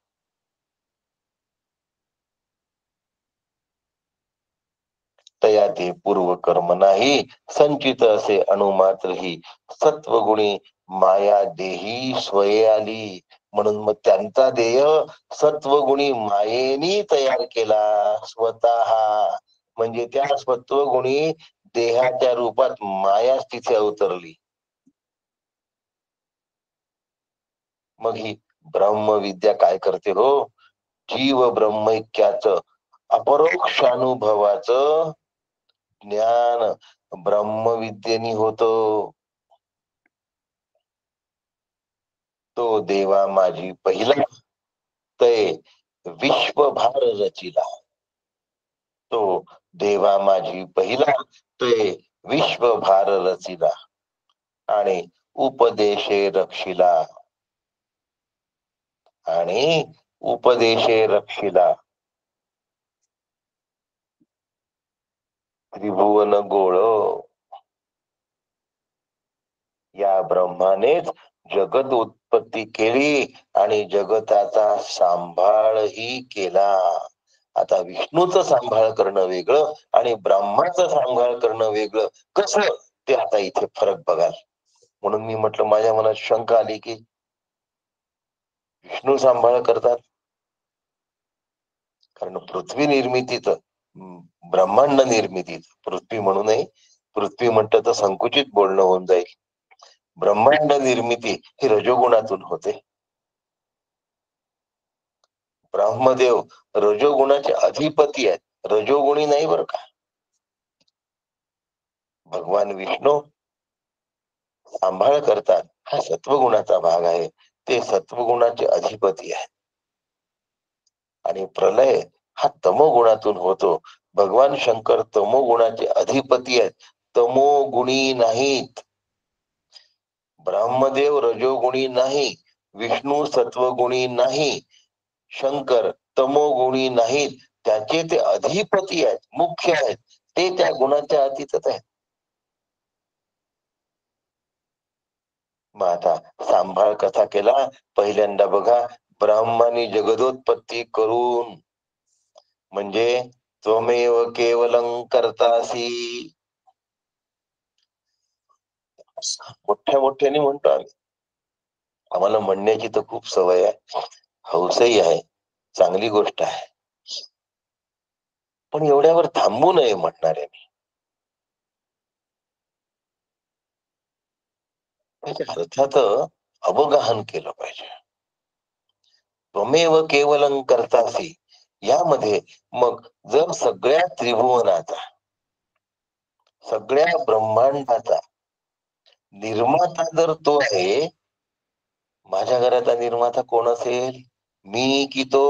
तया ते पूर्व कर्म नाही, संचित असे अणुमात्र ही सत्वगुणी माया देही स्वये आली. म्हणून मग त्यांचा देह सत्वगुणी मायेनी तयार केला स्वतः. म्हणजे त्या सत्वगुणी देहाच्या रूपात मायाच तिथे अवतरली. मग ही ब्रह्मविद्या काय करते हो? जीव ब्रह्मैक्याचं अपरोक्षानुभवाचं ज्ञान ब्रह्मविद्येनी होतो. तो देवा माझी पहिला तय विश्वभार रचिला. तो देवा माझी पहिला तय विश्वभार रचिला आणि उपदेशे रक्षिला. आणि उपदेशे रक्षिला. त्रिभुवन गोळ. या ब्रह्मानेच जगत उत्पत्ती केली आणि जगताचा सांभाळही केला. आता विष्णूचं सांभाळ करणं वेगळं आणि ब्रह्माचं सांभाळ करणं वेगळं. कसं ते आता इथे फरक बघाल. म्हणून मी म्हटलं, माझ्या मनात शंका आली की विष्णू सांभाळ करतात, कारण पृथ्वी निर्मितीच, ब्रह्मांड निर्मितीच, पृथ्वी म्हणू नये, पृथ्वी म्हटलं तर संकुचित बोलणं होऊन जाईल. ब्रह्मांड निर्मिती ही रजोगुणातून होते. ब्रह्मदेव रजोगुणाचे अधिपती आहेत, रजोगुणी नाही बरं का. भगवान विष्णू सांभाळ करतात, हा सत्वगुणाचा भाग आहे, ते सत्वगुणाचे अधिपती आहेत. आणि प्रलय हा तमोगुणातून होतो. भगवान शंकर तमोगुणाचे अधिपती आहेत, तमोगुणी नाहीत. ब्रह्मदेव रजोगुणी नाही, विष्णू सत्वगुणी नाही, शंकर तमोगुणी नाहीत. त्याचे ते अधिपती आहेत, मुख्य आहेत, ते त्या गुणाच्या अतीतच आहेत. मग आता सांभाळ कसा केला? पहिल्यांदा बघा, ब्रह्मानी जगदोत्पत्ती करून, म्हणजे त्वमेव केवलं कर्तासी, मोठ्या मोठ्याने म्हणतो आम्ही. आम्हाला म्हणण्याची तर खूप सवय आहे, हौसही आहे, चांगली गोष्ट आहे. पण एवढ्यावर थांबू नये म्हणणाऱ्याने. त्याच्या अर्थाचं अवगाहन केलं पाहिजे. त्वमेव केवलं कर्तासी, यामध्ये मग जर सगळ्या त्रिभुवनाचा, सगळ्या ब्रह्मांडाचा निर्माता जर तो आहे, माझ्या घराचा निर्माता कोण असेल? मी की तो?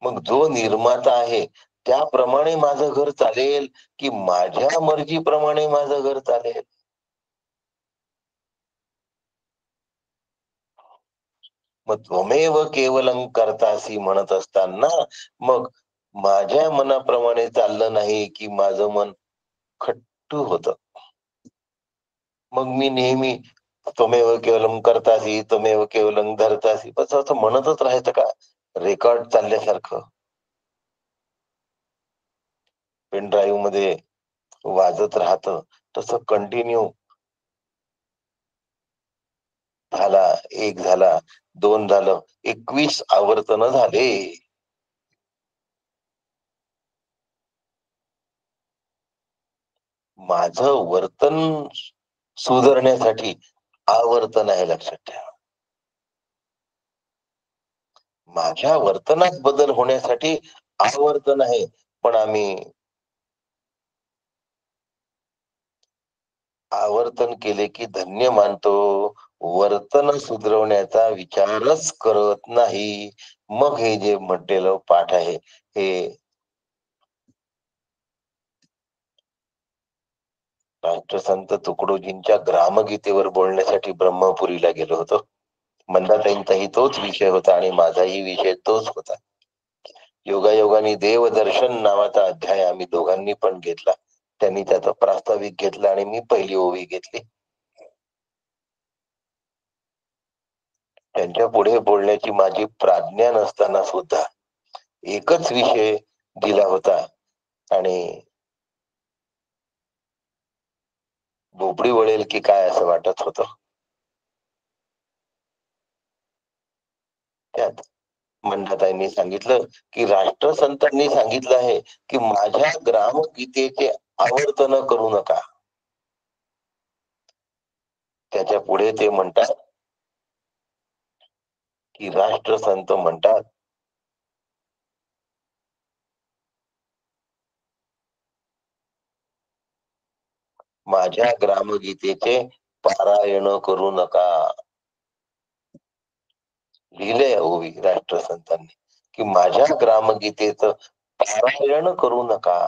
मग जो निर्माता आहे त्याप्रमाणे माझं घर चालेल की माझ्या मर्जीप्रमाणे माझं घर चालेल? मग त्वमेव केवलं कर्तासी म्हणत असताना मग माझ्या मनाप्रमाणे चाललं नाही की माझं मन खट्टू होत. मग मी नेहमी त्वमेव केवलम करतासी, त्वमेव केवलम धरतासी, बस असं म्हणतच राहायचं का? रेकॉर्ड चालल्यासारखं, पेन ड्राईव्ह मध्ये वाजत राहत तसं कंटिन्यू. झाला, एक झाला, दोन झालं, 21 आवर्तन झाले. माझं वर्तन सुधारण्यासाठी आवर्तन आहे, लक्षात ठेवा. माझ्या वर्तनात बदल होण्यासाठी आवर्तन आहे. पण आम्ही आवर्तन केले की धन्य मानतो, वर्तन सुधरवण्याचा विचारच करत नाही. मग हे जे म्हटलेलं पाठ आहे, हे राष्ट्रसंत तुकडोजींच्या ग्रामगीतेवर बोलण्यासाठी ब्रह्मपुरीला गेलो होतो. मंदाताईंचाही तोच विषय होता आणि माझाही विषय तोच होता. योगायोगाने देवदर्शन नावाचा अध्याय आम्ही दोघांनी पण घेतला. त्यांनी त्याचा प्रास्ताविक घेतला आणि मी पहिली ओवी घेतली. त्यांच्या पुढे बोलण्याची माझी प्राज्ञा नसताना सुद्धा एकच विषय दिला होता आणि बोबडी वळेल की काय असं वाटत होतं. त्यात मंदाताईंनी सांगितलं की राष्ट्रसंतांनी सांगितलं आहे की माझ्या ग्रामगीतेचे आवर्तन करू नका. त्याच्या पुढे ते म्हणतात की राष्ट्रसंत म्हणतात माझ्या ग्रामगीतेचे पारायण करू नका. लिहिलंय ओवी राष्ट्रसंतांनी की माझ्या ग्रामगीतेचं पारायण करू नका.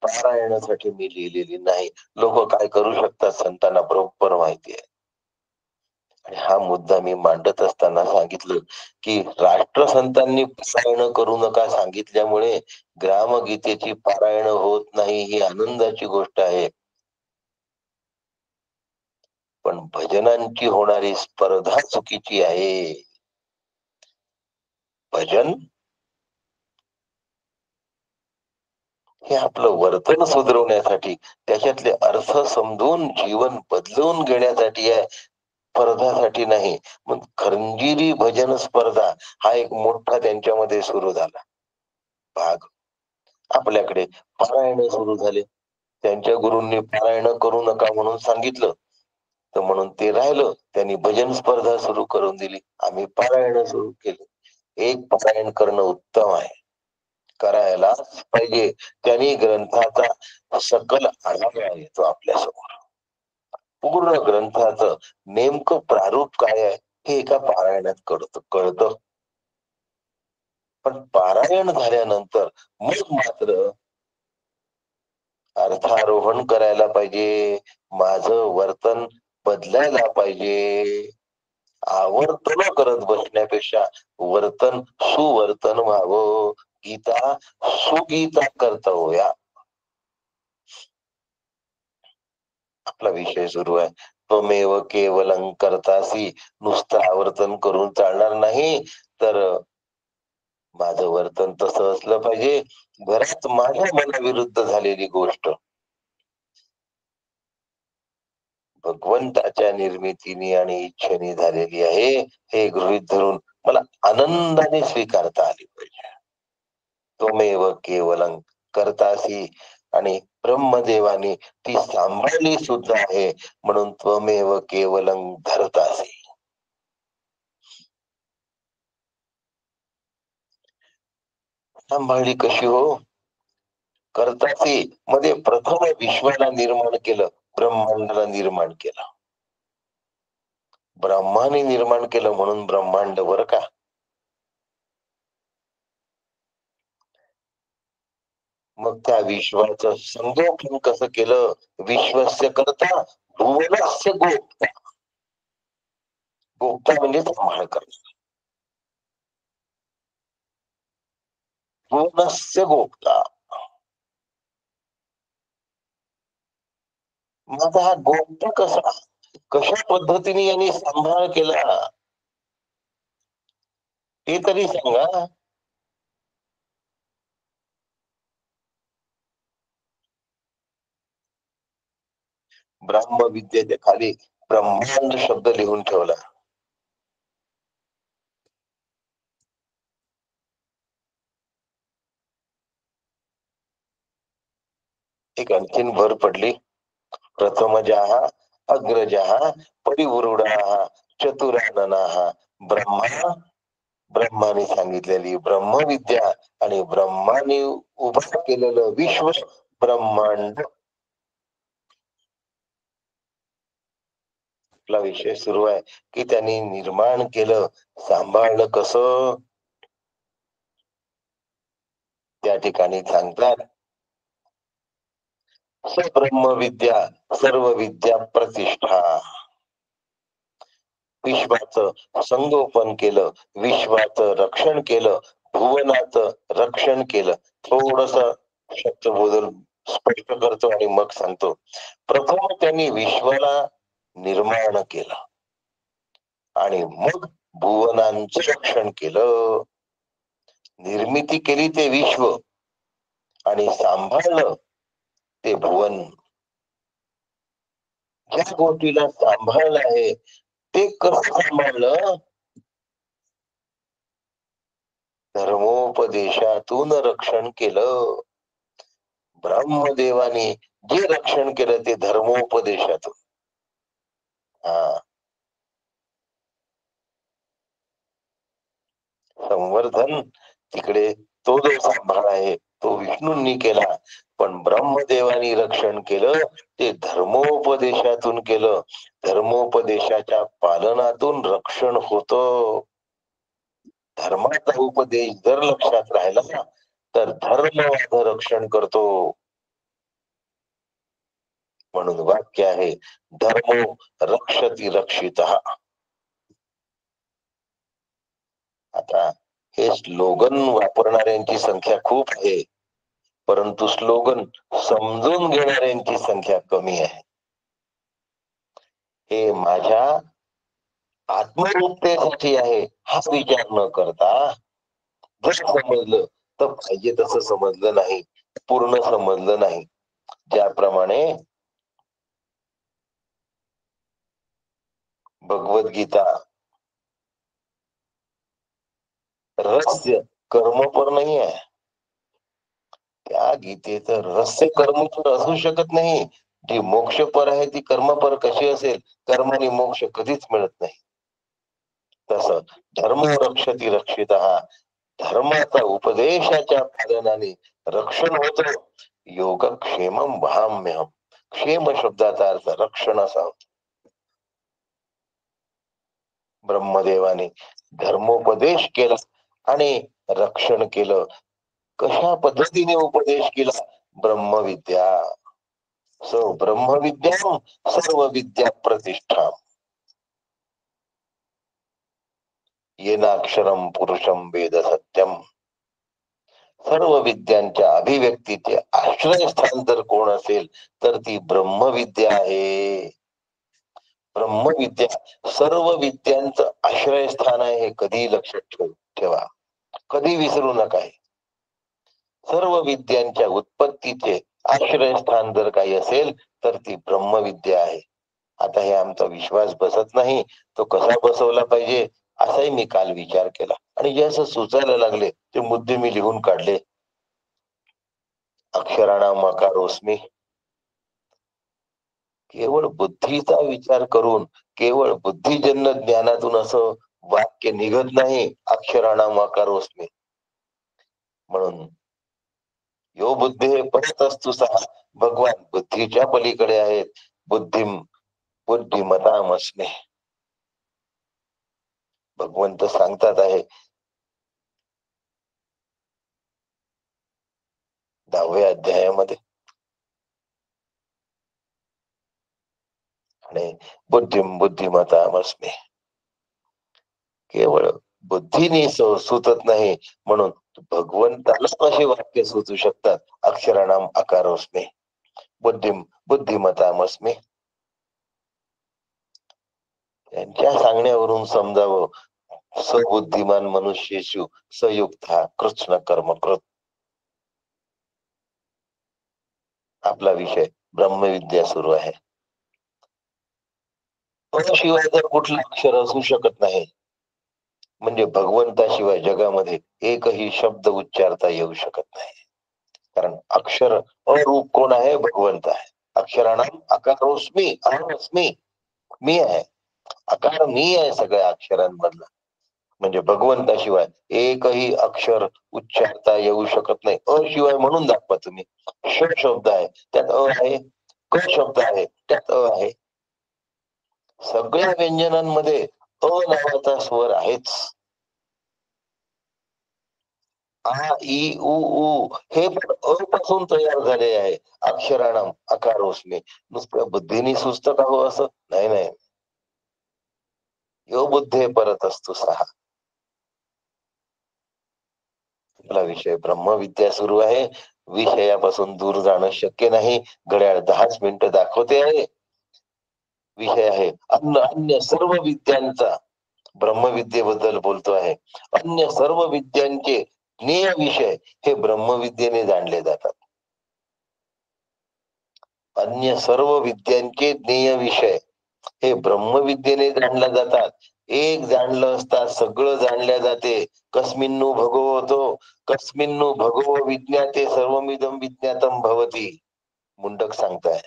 पारायणासाठी मी लिहिलेली नाही. लोक काय करू शकतात संतांना बरोबर माहिती आहे. आणि हा मुद्दा मी मांडत असताना सांगितलं की राष्ट्रसंतांनी पारायण करू नका सांगितल्यामुळे ग्रामगीतेची पारायण होत नाही ही आनंदाची गोष्ट आहे. पण भजनांची होणारी स्पर्धा चुकीची आहे. भजन हे आपलं वर्तन सुधारवण्यासाठी, त्याच्यातले अर्थ समजून जीवन बदलवून घेण्यासाठी आहे, स्पर्धासाठी नाही. मग खंजिरी भजन स्पर्धा हा एक मोठा त्यांच्यामध्ये सुरू झाला भाग. आपल्याकडे पारायण सुरू झाले. त्यांच्या गुरूंनी पारायण करू नका म्हणून सांगितलं, तर म्हणून ते राहिलं. त्यांनी भजन स्पर्धा सुरू करून दिली. आम्ही पारायण सुरू केलं. एक पारायण करणं उत्तम आहे, करायलाच पाहिजे. त्यांनी ग्रंथाचा सकल आढावा येतो आपल्यासमोर. पूर्ण ग्रंथाचं नेमकं प्रारूप काय आहे हे एका पारायणात कळतं. पण पारायण झाल्यानंतर मग मात्र अर्थारोहण करायला पाहिजे. माझं वर्तन बदलायला पाहिजे. आवर्तन करत बसण्यापेक्षा वर्तन सुवर्तन व्हावं. गीता सुगीता कर्तव्या आपला विषय सुरू आहे. त्वमेव केवलं कर्तासी. नुसतं आवर्तन करून चालणार नाही, तर माझं वर्तन तसं असलं पाहिजे. घरात माझ्या मनाविरुद्ध झालेली गोष्ट भगवंताच्या निर्मितीने आणि इच्छेने झालेली आहे हे गृहीत धरून मला आनंदाने स्वीकारता आली पाहिजे. त्वमेव केवलं कर्तासी आणि ब्रह्मदेवानी ती सांभाळली सुद्धा आहे, म्हणून त्वमेव केवलं धरतासी. सांभाळली कशी हो? कर्तासी मध्ये प्रथम विश्वाला निर्माण केलं, ब्रह्मांडाला निर्माण केलं. ब्रह्माने निर्माण केलं म्हणून ब्रह्मांड बर का. मग त्या विश्वाचं संगोपन कसं केलं? विश्वस्य करता भुवनस्य गोप्ता. गोप्ता म्हणजे सांभाळ करणं. भुवनस्य गोप्ता. माझा हा गोप्ता कसा, कशा पद्धतीने यांनी सांभाळ केला ते तरी सांगा. ब्रह्मविद्येच्या खाली ब्रह्मांड शब्द लिहून ठेवला. एक आणखीन भर पडली. प्रथमजः अग्रजः परिवृढः चतुराननः ब्रह्मा. ब्रह्माने सांगितलेली ब्रह्मविद्या आणि ब्रह्माने उभं केलेलं विश्व ब्रह्मांड. आपला विषय सुरू आहे की त्यांनी निर्माण केलं, सांभाळलं कसं. त्या ठिकाणी सांगतात ब्रह्मविद्या सर्व विद्या प्रतिष्ठा. विश्वाचं संगोपन केलं, विश्वाचं रक्षण केलं, भुवनाचं रक्षण केलं. थोडस शब्द बदल स्पष्ट करतो आणि मग सांगतो. प्रथम त्यांनी विश्वाला निर्माण केलं आणि मग भुवनांचं रक्षण केलं. निर्मिती केली ते विश्व आणि सांभाळलं ते भुवन. ज्या गोष्टीला सांभाळलं आहे ते कसं सांभाळलं? धर्मोपदेशातून रक्षण केलं. ब्रह्मदेवाने जे रक्षण केलं ते धर्मोपदेशातून. हा, संवर्धन तिकडे तो जो सांभाळ आहे तो विष्णूंनी केला, पण ब्रह्मदेवानी रक्षण केलं ते धर्मोपदेशातून केलं. धर्मोपदेशाच्या पालनातून रक्षण होतं. धर्माचा उपदेश जर लक्षात राहिला ना, तर धर्म माझं रक्षण करतो. म्हणून वाक्य आहे, धर्मो रक्षति रक्षितः. आता हे स्लोगन वापरणाऱ्यांची संख्या खूप आहे, परंतु स्लोगन समजून घेणाऱ्यांची संख्या कमी आहे. हे माझ्या आत्मरूपतेसाठी आहे हा विचार न करता, जर समजलं तर पाहिजे तसं समजलं नाही, पूर्ण समजलं नाही. ज्याप्रमाणे भगवद्गीता रहस्य कर्मपर नाही आहे. त्या गीतेचं रहस्य कर्मपर असू शकत नाही. जी मोक्षपर आहे ती कर्मपर कशी असेल? कर्माने मोक्ष कधीच मिळत नाही. तसं धर्म रक्षति रक्षितः, धर्माचा उपदेशाच्या पालनाने रक्षण होतं. योगक्षेमं वहाम्यहम. क्षेम शब्दाचा अर्थ रक्षण असा होतो. ब्रह्मदेवाने धर्मोपदेश केला आणि रक्षण केलं. कशा पद्धतीने उपदेश केला? ब्रह्मविद्या. ब्रह्मविद्या सर्व विद्या प्रतिष्ठा. येनाक्षरम पुरुषम वेद सत्यम. सर्व विद्यांच्या अभिव्यक्तीचे आश्रयस्थान जर कोण असेल तर ती ब्रह्मविद्या आहे. ब्रह्मविद्या सर्व विद्यांचं आश्रयस्थान आहे, हे कधी लक्षात ठेवा, कधी विसरू नका. सर्व विद्यांच्या उत्पत्तीचे आश्रयस्थान जर काही असेल तर ती ब्रह्मविद्या आहे. आता हे आमचा विश्वास बसत नाही, तो कसा बसवला पाहिजे असाही मी काल विचार केला, आणि जे असं सुचायला लागले ते मुद्दे मी लिहून काढले. अक्षराणाम अकारोस्मी. केवळ बुद्धीचा विचार करून, केवळ बुद्धिजन्य ज्ञानातून असं वाक्य निघत नाही, अक्षराणाम अकारोस्मी. म्हणून यो बुद्धी परत असतो सहा. भगवान बुद्धीच्या पलीकडे आहेत. बुद्धिम बुद्धिमतामस्मी. भगवंत सांगतात आहे 10व्या अध्यायामध्ये, आणि बुद्धिम बुद्धिमतामस्मी. केवळ बुद्धीने सुचत नाही, म्हणून भगवंताला असे वाक्य सुचू शकतात. अक्षराणाम अकारोस्मी, बुद्धिम बुद्धिमतामस्मी. त्यांच्या सांगण्यावरून समजावं, सबुद्धिमान मनुष्येषु सयुक्त कृष्ण कर्मकृत. आपला विषय ब्रह्मविद्या सुरू आहे. शिवाय जर कुठलं अक्षर असू शकत नाही, म्हणजे भगवंताशिवाय जगामध्ये एकही शब्द उच्चारता येऊ शकत नाही. कारण अक्षर अरूप कोण आहे? भगवंत आहे. अक्षराणाम अकारोस्मी, अहमस्मी, मी आहे. आकार मी आहे सगळ्या अक्षरांमधला. म्हणजे भगवंताशिवाय एकही अक्षर उच्चारता येऊ शकत नाही. शिवाय म्हणून दाखवा तुम्ही. श शब्द आहे त्यात आहे, क शब्द आहे त्यात आहे. सगळ्या व्यंजनांमध्ये नावाचा स्वर आहेच. आ ई उ ऊ हे पण पासून तयार झाले आहे. अक्षराणाम अकारोस्मी. नुसत्या बुद्धीने सुचत का हो असं? नाही नाही. यो बुद्धे परत असतो सहा. आपला विषय ब्रह्मविद्या सुरू आहे. विषयापासून दूर जाणं शक्य नाही. घड्याळ 10च मिनिटं दाखवते आहे. विषय आहे अन्य सर्व विद्यांचा. ब्रह्मविद्येबद्दल बोलतो आहे. अन्य सर्व विद्यांचे ज्ञेय विषय हे ब्रह्मविद्येने जाणले जातात. अन्य सर्व विद्यांचे ज्ञेय विषय हे ब्रह्मविद्येने जाणल्या जातात. एक जाणलं असता सगळं जाणल्या जाते. कस्मिन्नु भगवतो कस्मिन्नु भगवो विज्ञाते सर्वमिदं विज्ञातम भवती. मुंडक सांगताय.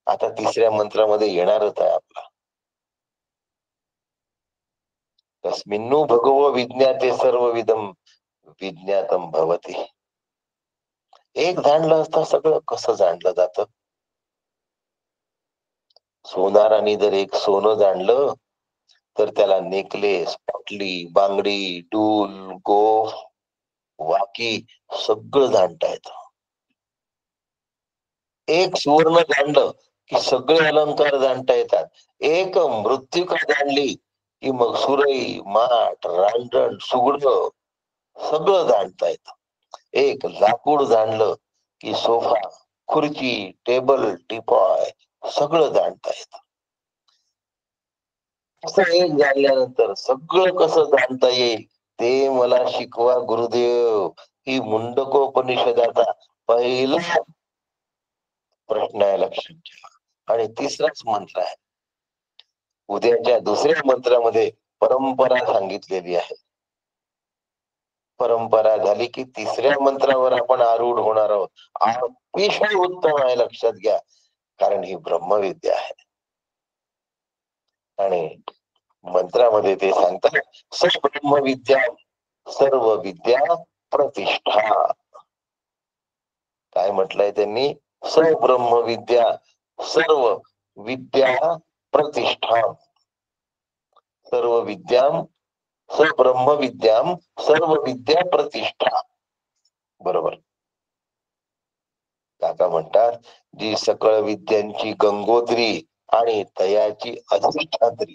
आता तिसऱ्या मंत्रामध्ये येणारच आहे आपला. तस्मिन्नु भगवो विज्ञाते सर्वविदं विज्ञातम भवती. एक जाणलं असता सगळं कसं जाणलं जातं. सोनाराने जर एक सोनं जाणलं तर त्याला नेकलेस, पाटली, बांगडी, डूल, गोफ, वाकी सगळं जाणता येतं. एक सुवर्ण जाणलं की सगळे अलंकार जाणता येतात. एक मृत्तिका जाणली की मग सुरई, माठ, रांजण, सुगड सगळं जाणता येतं. एक लाकूड जाणलं की सोफा, खुर्ची, टेबल, टिपॉय सगळं जाणता येतं. असं एक जाणल्यानंतर सगळं कसं जाणता येईल ते मला शिकवा गुरुदेव. ही मुंडकोपनिषदाचा पहिला प्रश्न आहे, लक्षात ठेवा. आणि तिसराच मंत्र आहे. उद्याच्या दुसऱ्या मंत्रामध्ये परंपरा सांगितलेली आहे. परंपरा झाली की तिसऱ्या मंत्रावर आपण आरूढ होणार आहोत. अतिशय उत्तम आहे, लक्षात घ्या. कारण ही ब्रह्मविद्या आहे. आणि मंत्रामध्ये ते सांगतात, स ब्रह्मविद्या सर्व विद्या प्रतिष्ठा. काय म्हटलंय त्यांनी? स ब्रह्मविद्या सर्व विद्या प्रतिष्ठा. सर्व विद्याम स ब्रह्मविद्याम सर्व विद्या प्रतिष्ठा. बरोबर. काका म्हणतात, जी सकळ विद्यांची गंगोत्री आणि तयाची अधिष्ठात्री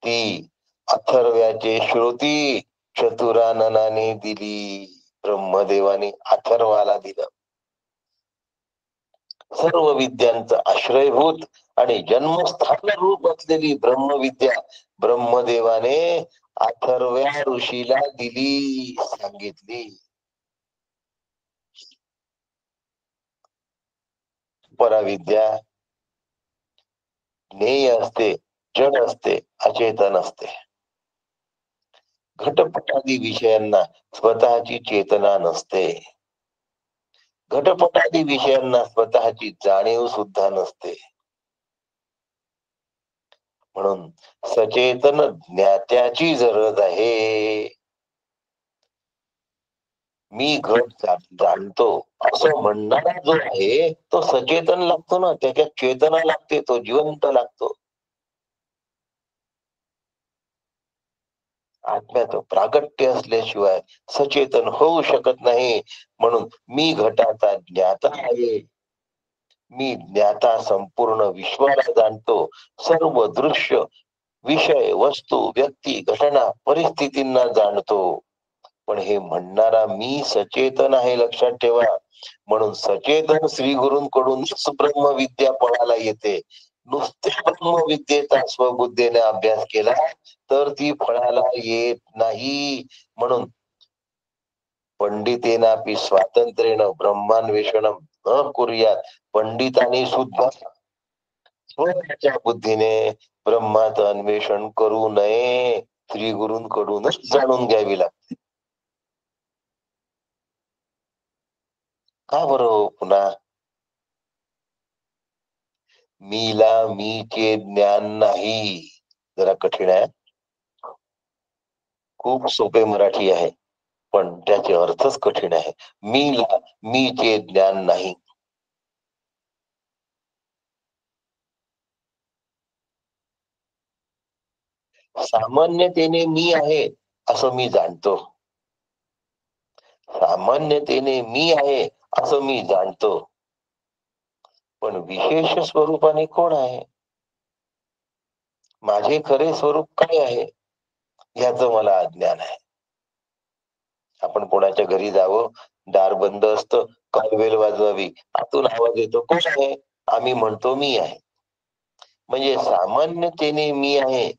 ती अथर्व्याचे श्रोती चतुराननाने दिली. ब्रह्मदेवाने अथर्वाला दिलं. सर्व विद्यांचं आश्रयभूत आणि जन्मस्थान रूप असलेली ब्रह्मविद्या ब्रह्मदेवाने अथर्व्या ऋषीला दिली, सांगितली. पराविद्या ज्ञेय असते, जड असते, अचेतन असते. घटपटादी विषयांना स्वतःची चेतना नसते. घटपटादी विषयांना स्वतःची जाणीव सुद्धा नसते. म्हणून सचेतन ज्ञात्याची गरज आहे. मी घट जाणतो असं म्हणणारा जो आहे तो सचेतन लागतो ना, त्याच्यात चेतना लागते, तो जिवंत लागतो. आत्म्यात प्रागट्य असल्याशिवाय सचेतन होऊ शकत नाही. म्हणून मी घटाचा ज्ञाता आहे. मी ज्ञाता संपूर्ण विश्वाला जाणतो. सर्व दृश्य, विषय, वस्तू, व्यक्ती, घटना, परिस्थितींना जाणतो. पण हे म्हणणारा मी सचेतन आहे, लक्षात ठेवा. म्हणून सचेतन श्री गुरूंकडूनच ब्रह्मविद्या पळाला येते. नुसत्या ब्रह्मविद्येचा स्वबुद्धीने अभ्यास केला तर ती फळाला येत नाही. म्हणून पंडितेनापि स्वातंत्र्येन ब्रह्मान्वेषणम न कुर्यात. पंडितांनी सुद्धा स्वतःच्या बुद्धीने ब्रह्माचं अन्वेषण करू नये. श्री गुरूंकडूनच जाणून घ्यावी लागते. का बरं? पुन्हा मीला मीचे ज्ञान नाही. जरा कठीण आहे. खूप सोपे मराठी आहे पण त्याचे अर्थच कठीण आहे. मीला मीचे ज्ञान नाही. सामान्यतेने मी आहे असं मी जाणतो. सामान्यतेने मी आहे असं मी जाणतो. पण विशेष स्वरूपाने कोण आहे? माझे खरे स्वरूप काय आहे याचं मला अज्ञान आहे. आपण कोणाच्या घरी जावं, दार बंद असतं, कालबेल वाजवावी, आतून आवाज येतो, कोण आहे? आम्ही म्हणतो मी आहे. म्हणजे सामान्यतेने मी आहे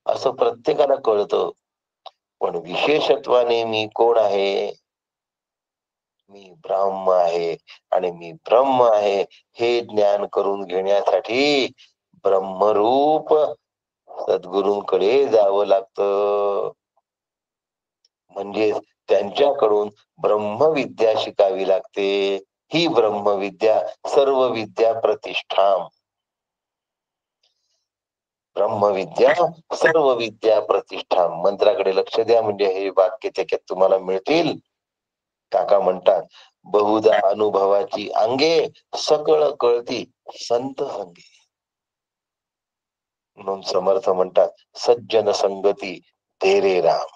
असं प्रत्येकाला कळतं. पण विशेषत्वाने मी कोण आहे? मी ब्रह्म आहे. आणि मी ब्रह्म आहे हे ज्ञान करून घेण्यासाठी ब्रह्मरूप सद्गुरूंकडे जावं लागतं. म्हणजे त्यांच्याकडून ब्रह्मविद्या शिकावी लागते. ही ब्रह्मविद्या सर्व विद्या प्रतिष्ठाम. ब्रह्मविद्या सर्व विद्या प्रतिष्ठाम. मंत्राकडे लक्ष द्या, म्हणजे हे वाक्य त्याच्यात तुम्हाला मिळतील. काका म्हणतात, बहुधा अनुभवाची अंगे सकळ कळती संत संगे. म्हणून समर्थ म्हणतात सज्जन संगती तेरे राम.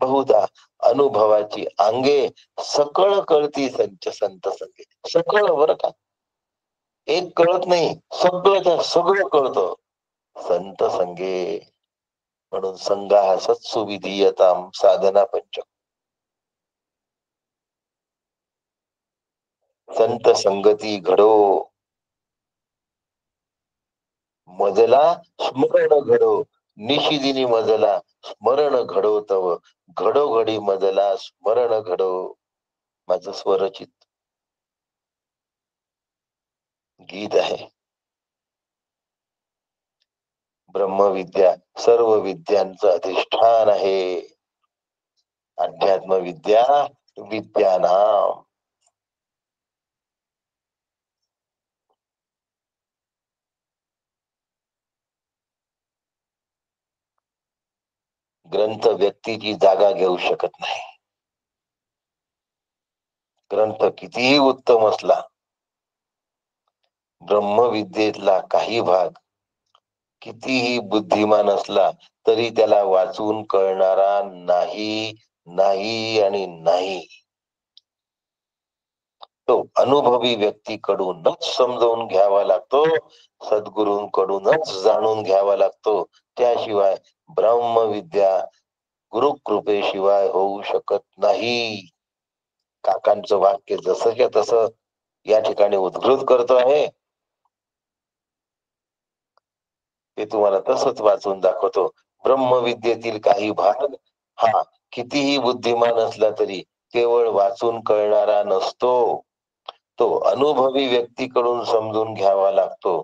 बहुधा अनुभवाची अंगे सकळ कळती संत संगे. सकळ बरं का, एक कळत नाही, सगळं सगळं कळतं संत संगे. म्हणून संगा सत्सु विधीयताम साधना पंच. संत संगती घडो मजला स्मरण घडो. निशिदिनी मजला स्मरण घडो तव. घडोघडी मजला स्मरण घडो. माझं स्वरचित गीत आहे. ब्रह्मविद्या सर्व विद्यांचं अधिष्ठान आहे. अध्यात्म विद्या विद्यानाम. ग्रंथ व्यक्तीची जागा घेऊ शकत नाही. ग्रंथ कितीही उत्तम असला, ब्रह्मविद्येतला काही भाग कितीही बुद्धिमान असला तरी त्याला वाचून कळणारा नाही, नाही आणि नाही. तो अनुभवी व्यक्तीकडूनच समजावून घ्यावा लागतो, सद्गुरूंकडूनच जाणून घ्यावा लागतो. त्याशिवाय ब्रह्मविद्या गुरुकृपेशिवाय होऊ शकत नाही. काकांचं वाक्य जसंच्या तसं या ठिकाणी उद्घृत करतो आहे, ते तुम्हाला तसंच वाचून दाखवतो. ब्रह्मविद्येतील काही भाग हा कितीही बुद्धिमान असला तरी केवळ वाचून कळणारा नसतो, तो अनुभवी व्यक्तीकडून समजून घ्यावा लागतो.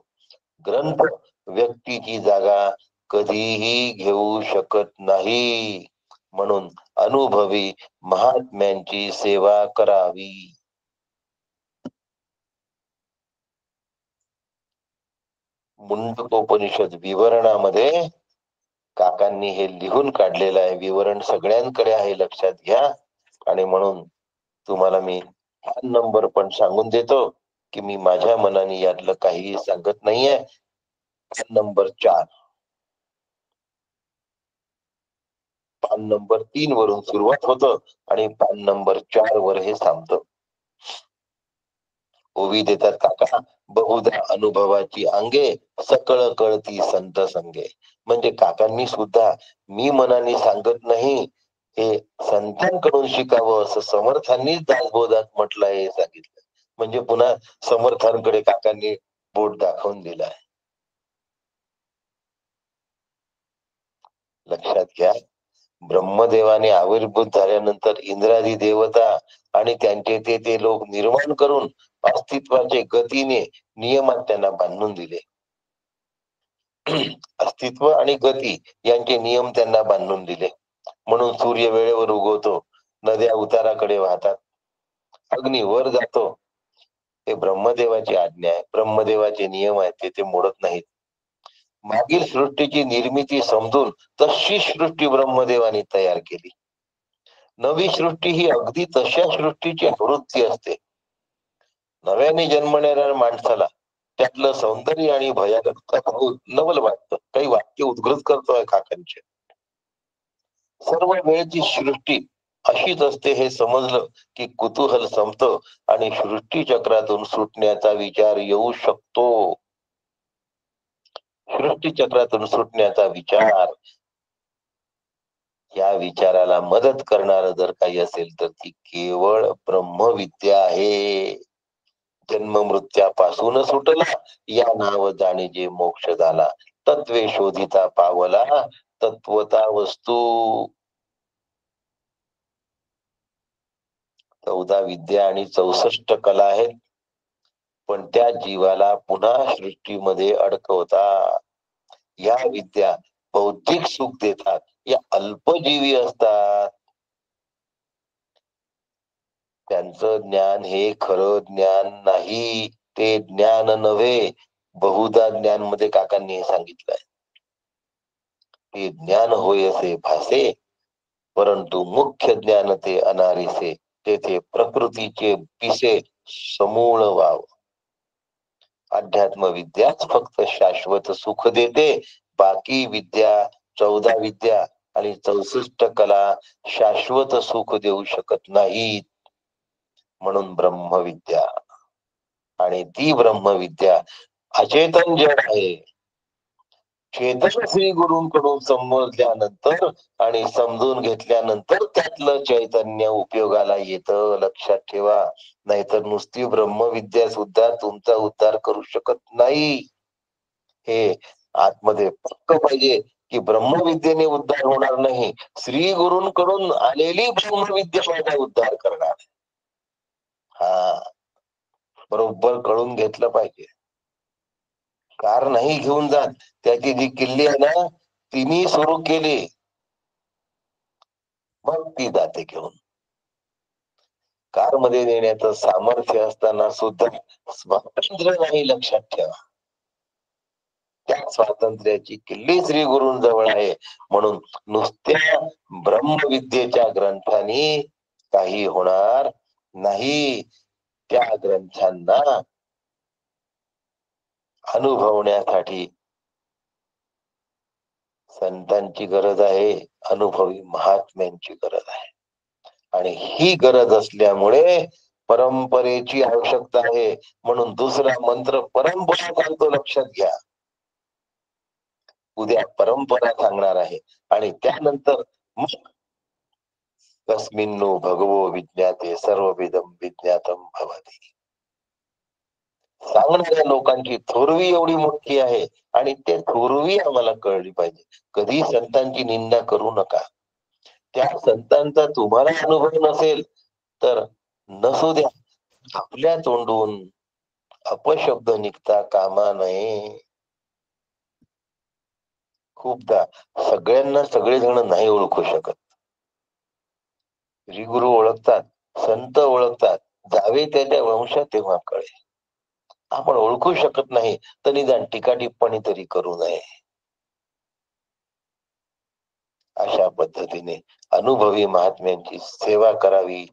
ग्रंथ व्यक्तीची जागा कधीही घेऊ शकत नाही. म्हणून अनुभवी महात्म्यांची सेवा करावी. मुंडकोपनिषद विवरणामध्ये काकांनी हे लिहून काढलेलं आहे. विवरण सगळ्यांकडे आहे, लक्षात घ्या. आणि म्हणून तुम्हाला मी पान नंबर पण सांगून देतो की मी माझ्या मनाने यातलं काहीही सांगत नाहीये. पान नंबर 4, पान नंबर 3 वरून सुरुवात होतं आणि पान नंबर 4 वर हे सांगतं. ओवी देतात काका. बहुधा अनुभवाची अंगे सकळ कळती संत संगे. म्हणजे काकांनी सुद्धा मी मनाने सांगत नाही, हे संतांकडून शिकावं असं समर्थांनीच दासबोधात म्हटलंय, हे सांगितलं. म्हणजे पुन्हा समर्थांकडे काकांनी बोट दाखवून दिलाय. लक्षात घ्या, ब्रह्मदेवाने आविर्भूत झाल्यानंतर इंद्रादी देवता आणि त्यांचे ते लोक निर्माण करून अस्तित्वाचे गतीने नियमात त्यांना बांधून दिले. अस्तित्व आणि गती यांचे नियम त्यांना बांधून दिले. म्हणून सूर्य वेळेवर उगवतो, नद्या उताराकडे वाहतात, अग्नी वर जातो. हे ब्रह्मदेवाची आज्ञा आहे, ब्रह्मदेवाचे नियम आहेत, ते मोडत नाहीत. मागील सृष्टीची निर्मिती समजून तशी सृष्टी ब्रह्मदेवाने तयार केली. नवी सृष्टी ही अगदी तशा सृष्टीची आवृत्ती असते. नव्याने जन्मणाऱ्या माणसाला त्यातलं सौंदर्य आणि भयानकता नवल वाटतं. काही वाक्य उद्घृत करतोय काकांचे. सर्व वेळची सृष्टी अशीच असते हे समजलं की कुतूहल संपतं आणि सृष्टी चक्रातून सुटण्याचा विचार येऊ शकतो. सृष्टी चक्रातून सुटण्याचा विचार, या विचाराला मदत करणार जर काही असेल तर ती केवळ ब्रह्मविद्या आहे. जन्म मृत्यापासून सुटला या नाव जाणीजे मोक्ष झाला. तत्वे शोधिता पावला तत्वता वस्तू. 14 विद्या आणि 64 कला आहेत, पण त्या जीवाला पुन्हा सृष्टीमध्ये अडकवतात. या विद्या बौद्धिक सुख देतात, या अल्पजीवी असतात. त्यांचं ज्ञान हे खरं ज्ञान नाही, ते ज्ञान नव्हे. बहुधा ज्ञान मध्ये काकांनी हे सांगितलंय, ते ज्ञान होय असे भासे परंतु मुख्य ज्ञान ते अनारिसे, तेथे प्रकृतीचे पिसे समूळ वाव. अध्यात्म विद्याच फक्त शाश्वत सुख देते. बाकी विद्या, 14 विद्या आणि 64 कला शाश्वत सुख देऊ शकत नाहीत. म्हणून ब्रह्मविद्या, आणि ती ब्रह्मविद्या अचेतन जड आहे. चेतन श्री गुरूंकडून समजल्यानंतर आणि समजून घेतल्यानंतर त्यातलं चैतन्य उपयोगाला येतं, लक्षात ठेवा. नाहीतर नुसती ब्रह्मविद्या सुद्धा तुमचा उद्धार करू शकत नाही. हे आतमध्ये पक्क पाहिजे की ब्रह्मविद्येने उद्धार होणार नाही, श्री गुरूंकडून आलेली ब्रह्मविद्या माझा उद्धार करणार. हा बरोबर कळून घेतलं पाहिजे. कार नाही घेऊन जात, त्याची जी किल्ली आहे ना ती मी सुरू केली, मग ती जाते घेऊन. कार मध्ये नेण्याचं सामर्थ्य असताना सुद्धा स्वातंत्र्य नाही, लक्षात ठेवा. त्या स्वातंत्र्याची किल्ली श्री गुरूंजवळ आहे. म्हणून नुसत्या ब्रह्मविद्येच्या ग्रंथांनी काही होणार नाही. त्या ग्रंथांना अनुभवण्यासाठी संतांची गरज आहे, अनुभवी महात्म्यांची गरज आहे. आणि ही गरज असल्यामुळे परंपरेची आवश्यकता आहे. म्हणून दुसरा मंत्र परंपरा सांगतो, लक्षात घ्या. उद्या परंपरा सांगणार आहे आणि त्यानंतर मग तस्मिन्नो भगवो विज्ञाते सर्वविदं विज्ञातम भवति. सांगणाऱ्या लोकांची थोरवी एवढी मोठी आहे आणि ते थोरवी आम्हाला कळली पाहिजे. कधी संतांची निंदा करू नका. त्या संतांचा तुम्हाला अनुभव नसेल तर नसू द्या, आपल्या तोंडून अपशब्द निघता कामा नये. खूपदा सगळ्यांना सगळेजण नाही ओळखू शकत. श्रीगुरु ओळखतात, संत ओळखतात, जावे त्याच्या वंशात तेव्हा कळेल. आपण ओळखू शकत नाही तर निदान टीका टिप्पणी तरी करू नये. अशा पद्धतीने अनुभवी महात्म्यांची सेवा करावी.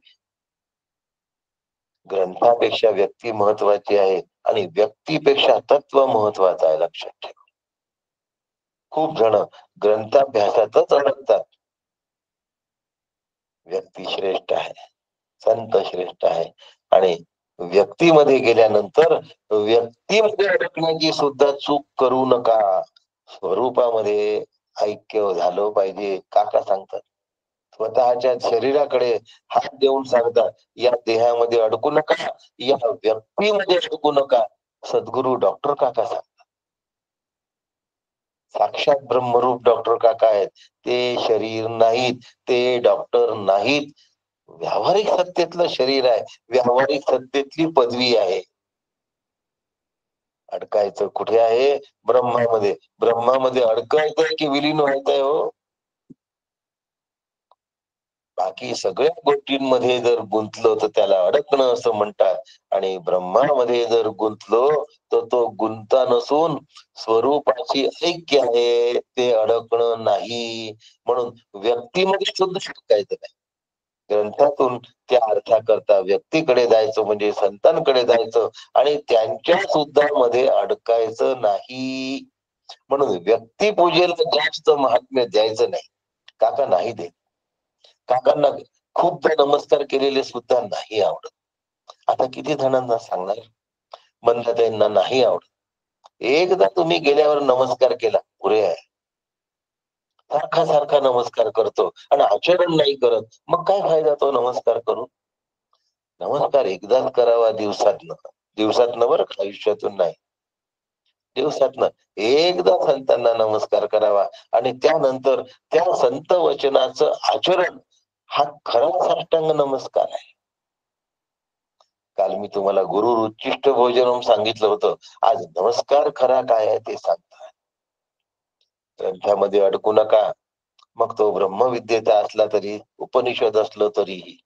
ग्रंथापेक्षा व्यक्ती महत्वाची आहे आणि व्यक्तीपेक्षा तत्व महत्वाचं आहे, लक्षात ठेवा. खूप जण ग्रंथाभ्यासातच अडकतात. व्यक्ती श्रेष्ठ आहे, संत श्रेष्ठ आहे, आणि व्यक्तीमध्ये गेल्यानंतर व्यक्तीमध्ये अडकण्याची सुद्धा चूक करू नका. स्वरूपामध्ये ऐक्य झालं पाहिजे. काका सांगतात, स्वतःच्या शरीराकडे हात देऊन सांगतात, या देहामध्ये अडकू नका, या व्यक्तीमध्ये अडकू नका. सद्गुरू डॉक्टर काका सांगतात. साक्षात ब्रह्मरूप डॉक्टर काका आहेत. ते शरीर नाहीत, ते डॉक्टर नाहीत. व्यावहारिक सत्तेतलं शरीर आहे, व्यावहारिक सत्तेतली पदवी आहे. अडकायचं कुठे आहे? ब्रह्मामध्ये. ब्रह्मामध्ये अडकायचंय की विलीन व्हायचंय हो? बाकी सगळ्या गोष्टींमध्ये जर गुंतलो तर त्याला अडकणं असं म्हणतात, आणि ब्रह्मामध्ये जर गुंतलो तर तो गुंता नसून स्वरूपाची ऐक्य आहे, ते अडकणं नाही. म्हणून व्यक्तीमध्ये सुद्धा अडकायचं नाही. ग्रंथातून त्या अर्थाकरता व्यक्तीकडे जायचं म्हणजे संतांकडे जायचं आणि त्यांच्या सुद्धा मध्ये अडकायचं नाही. म्हणून व्यक्तिपूजेला जास्त महात्म्य द्यायचं नाही. काका नाही देत. काकांना खूपदा नमस्कार केलेले सुद्धा नाही आवडत. आता किती जणांना सांगणार? मंदाताईंना नाही आवडत. एकदा तुम्ही गेल्यावर नमस्कार केला पुरे आहे. सारखा सारखा नमस्कार करतो आणि आचरण नाही करत, मग काय फायदा तो नमस्कार करून? नमस्कार एकदाच करावा दिवसातनं. दिवसातनं बरं, आयुष्यातून नाही. दिवसातनं एकदा संतांना नमस्कार करावा आणि त्यानंतर त्या संत वचनाचं आचरण हा खरा साष्टांग नमस्कार आहे. काल मी तुम्हाला गुरु उच्चिष्ट भोजनम सांगितलं होतं. आज नमस्कार खरा काय आहे ते सांगतात. ग्रंथामध्ये अडकू नका. मग तो ब्रह्मविद्येचा असला तरी, उपनिषद असलं तरीही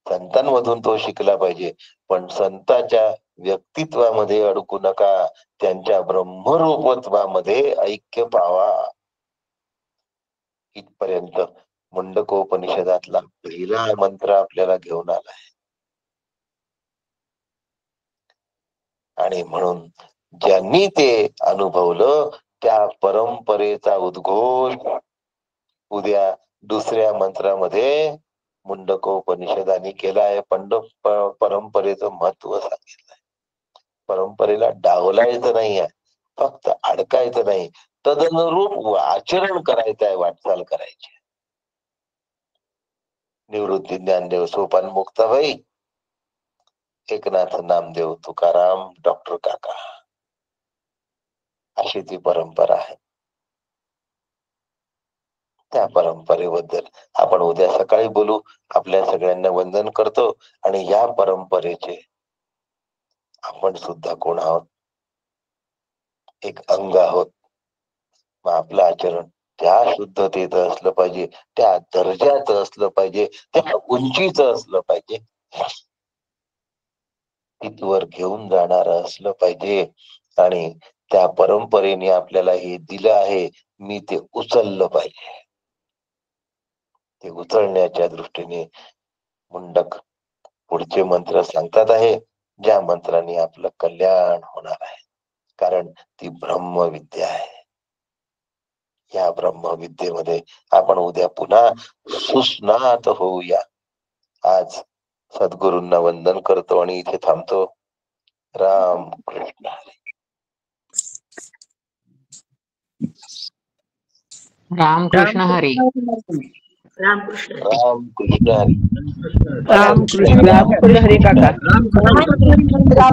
संतांमधून तो शिकला पाहिजे. पण संतांच्या व्यक्तित्वामध्ये अडकू नका. त्यांच्या ब्रह्मरूपत्वामध्ये ऐक्य पावा. इथपर्यंत मुंडकोपनिषदातला पहिला मंत्र आपल्याला घेऊन आलाय. आणि म्हणून ज्यांनी ते अनुभवलं त्या परंपरेचा उद्घोष उद्या दुसऱ्या मंत्रामध्ये मुंडकोपनिषदाने केलाय. परंपरेचं महत्व सांगितलंय. परंपरेला डावलायचं नाहीये, फक्त अडकायचं नाही, तदनुरूप आचरण करायचं आहे, वाटचाल करायची. निवृत्ती ज्ञानदेव, सोपान मुक्ताबाई, एकनाथ नामदेव, तुकाराम, डॉक्टर काका, अशी ती परंपरा आहे. त्या परंपरेबद्दल आपण उद्या सकाळी बोलू. आपल्या सगळ्यांना वंदन करतो. आणि या परंपरेचे आपण सुद्धा कोण आहोत? एक अंग आहोत. मग आपलं आचरण त्या शुद्धतेचं असलं पाहिजे, त्या दर्जाचं असलं पाहिजे, त्या उंचीचं असलं पाहिजे, तिथवर घेऊन जाणार असलं पाहिजे. आणि त्या परंपरेने आपल्याला हे दिलं आहे, मी ते उचललं पाहिजे. ते उचलण्याच्या दृष्टीने मुंडक पुढचे मंत्र सांगतात आहे, ज्या मंत्राने आपलं कल्याण होणार आहे. कारण ती ब्रह्मविद्या आहे. या ब्रह्मविद्येमध्ये आपण उद्या पुन्हा सुस्नात होऊया. आज सद्गुरूंना वंदन करतो आणि इथे थांबतो. राम कृष्ण हरी. रामकृष्ण हरी. रामकृष्ण रामकृष्ण हरी. रामकृष्ण हरी काका.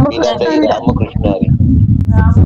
मीनाताई, रामकृष्ण हरी.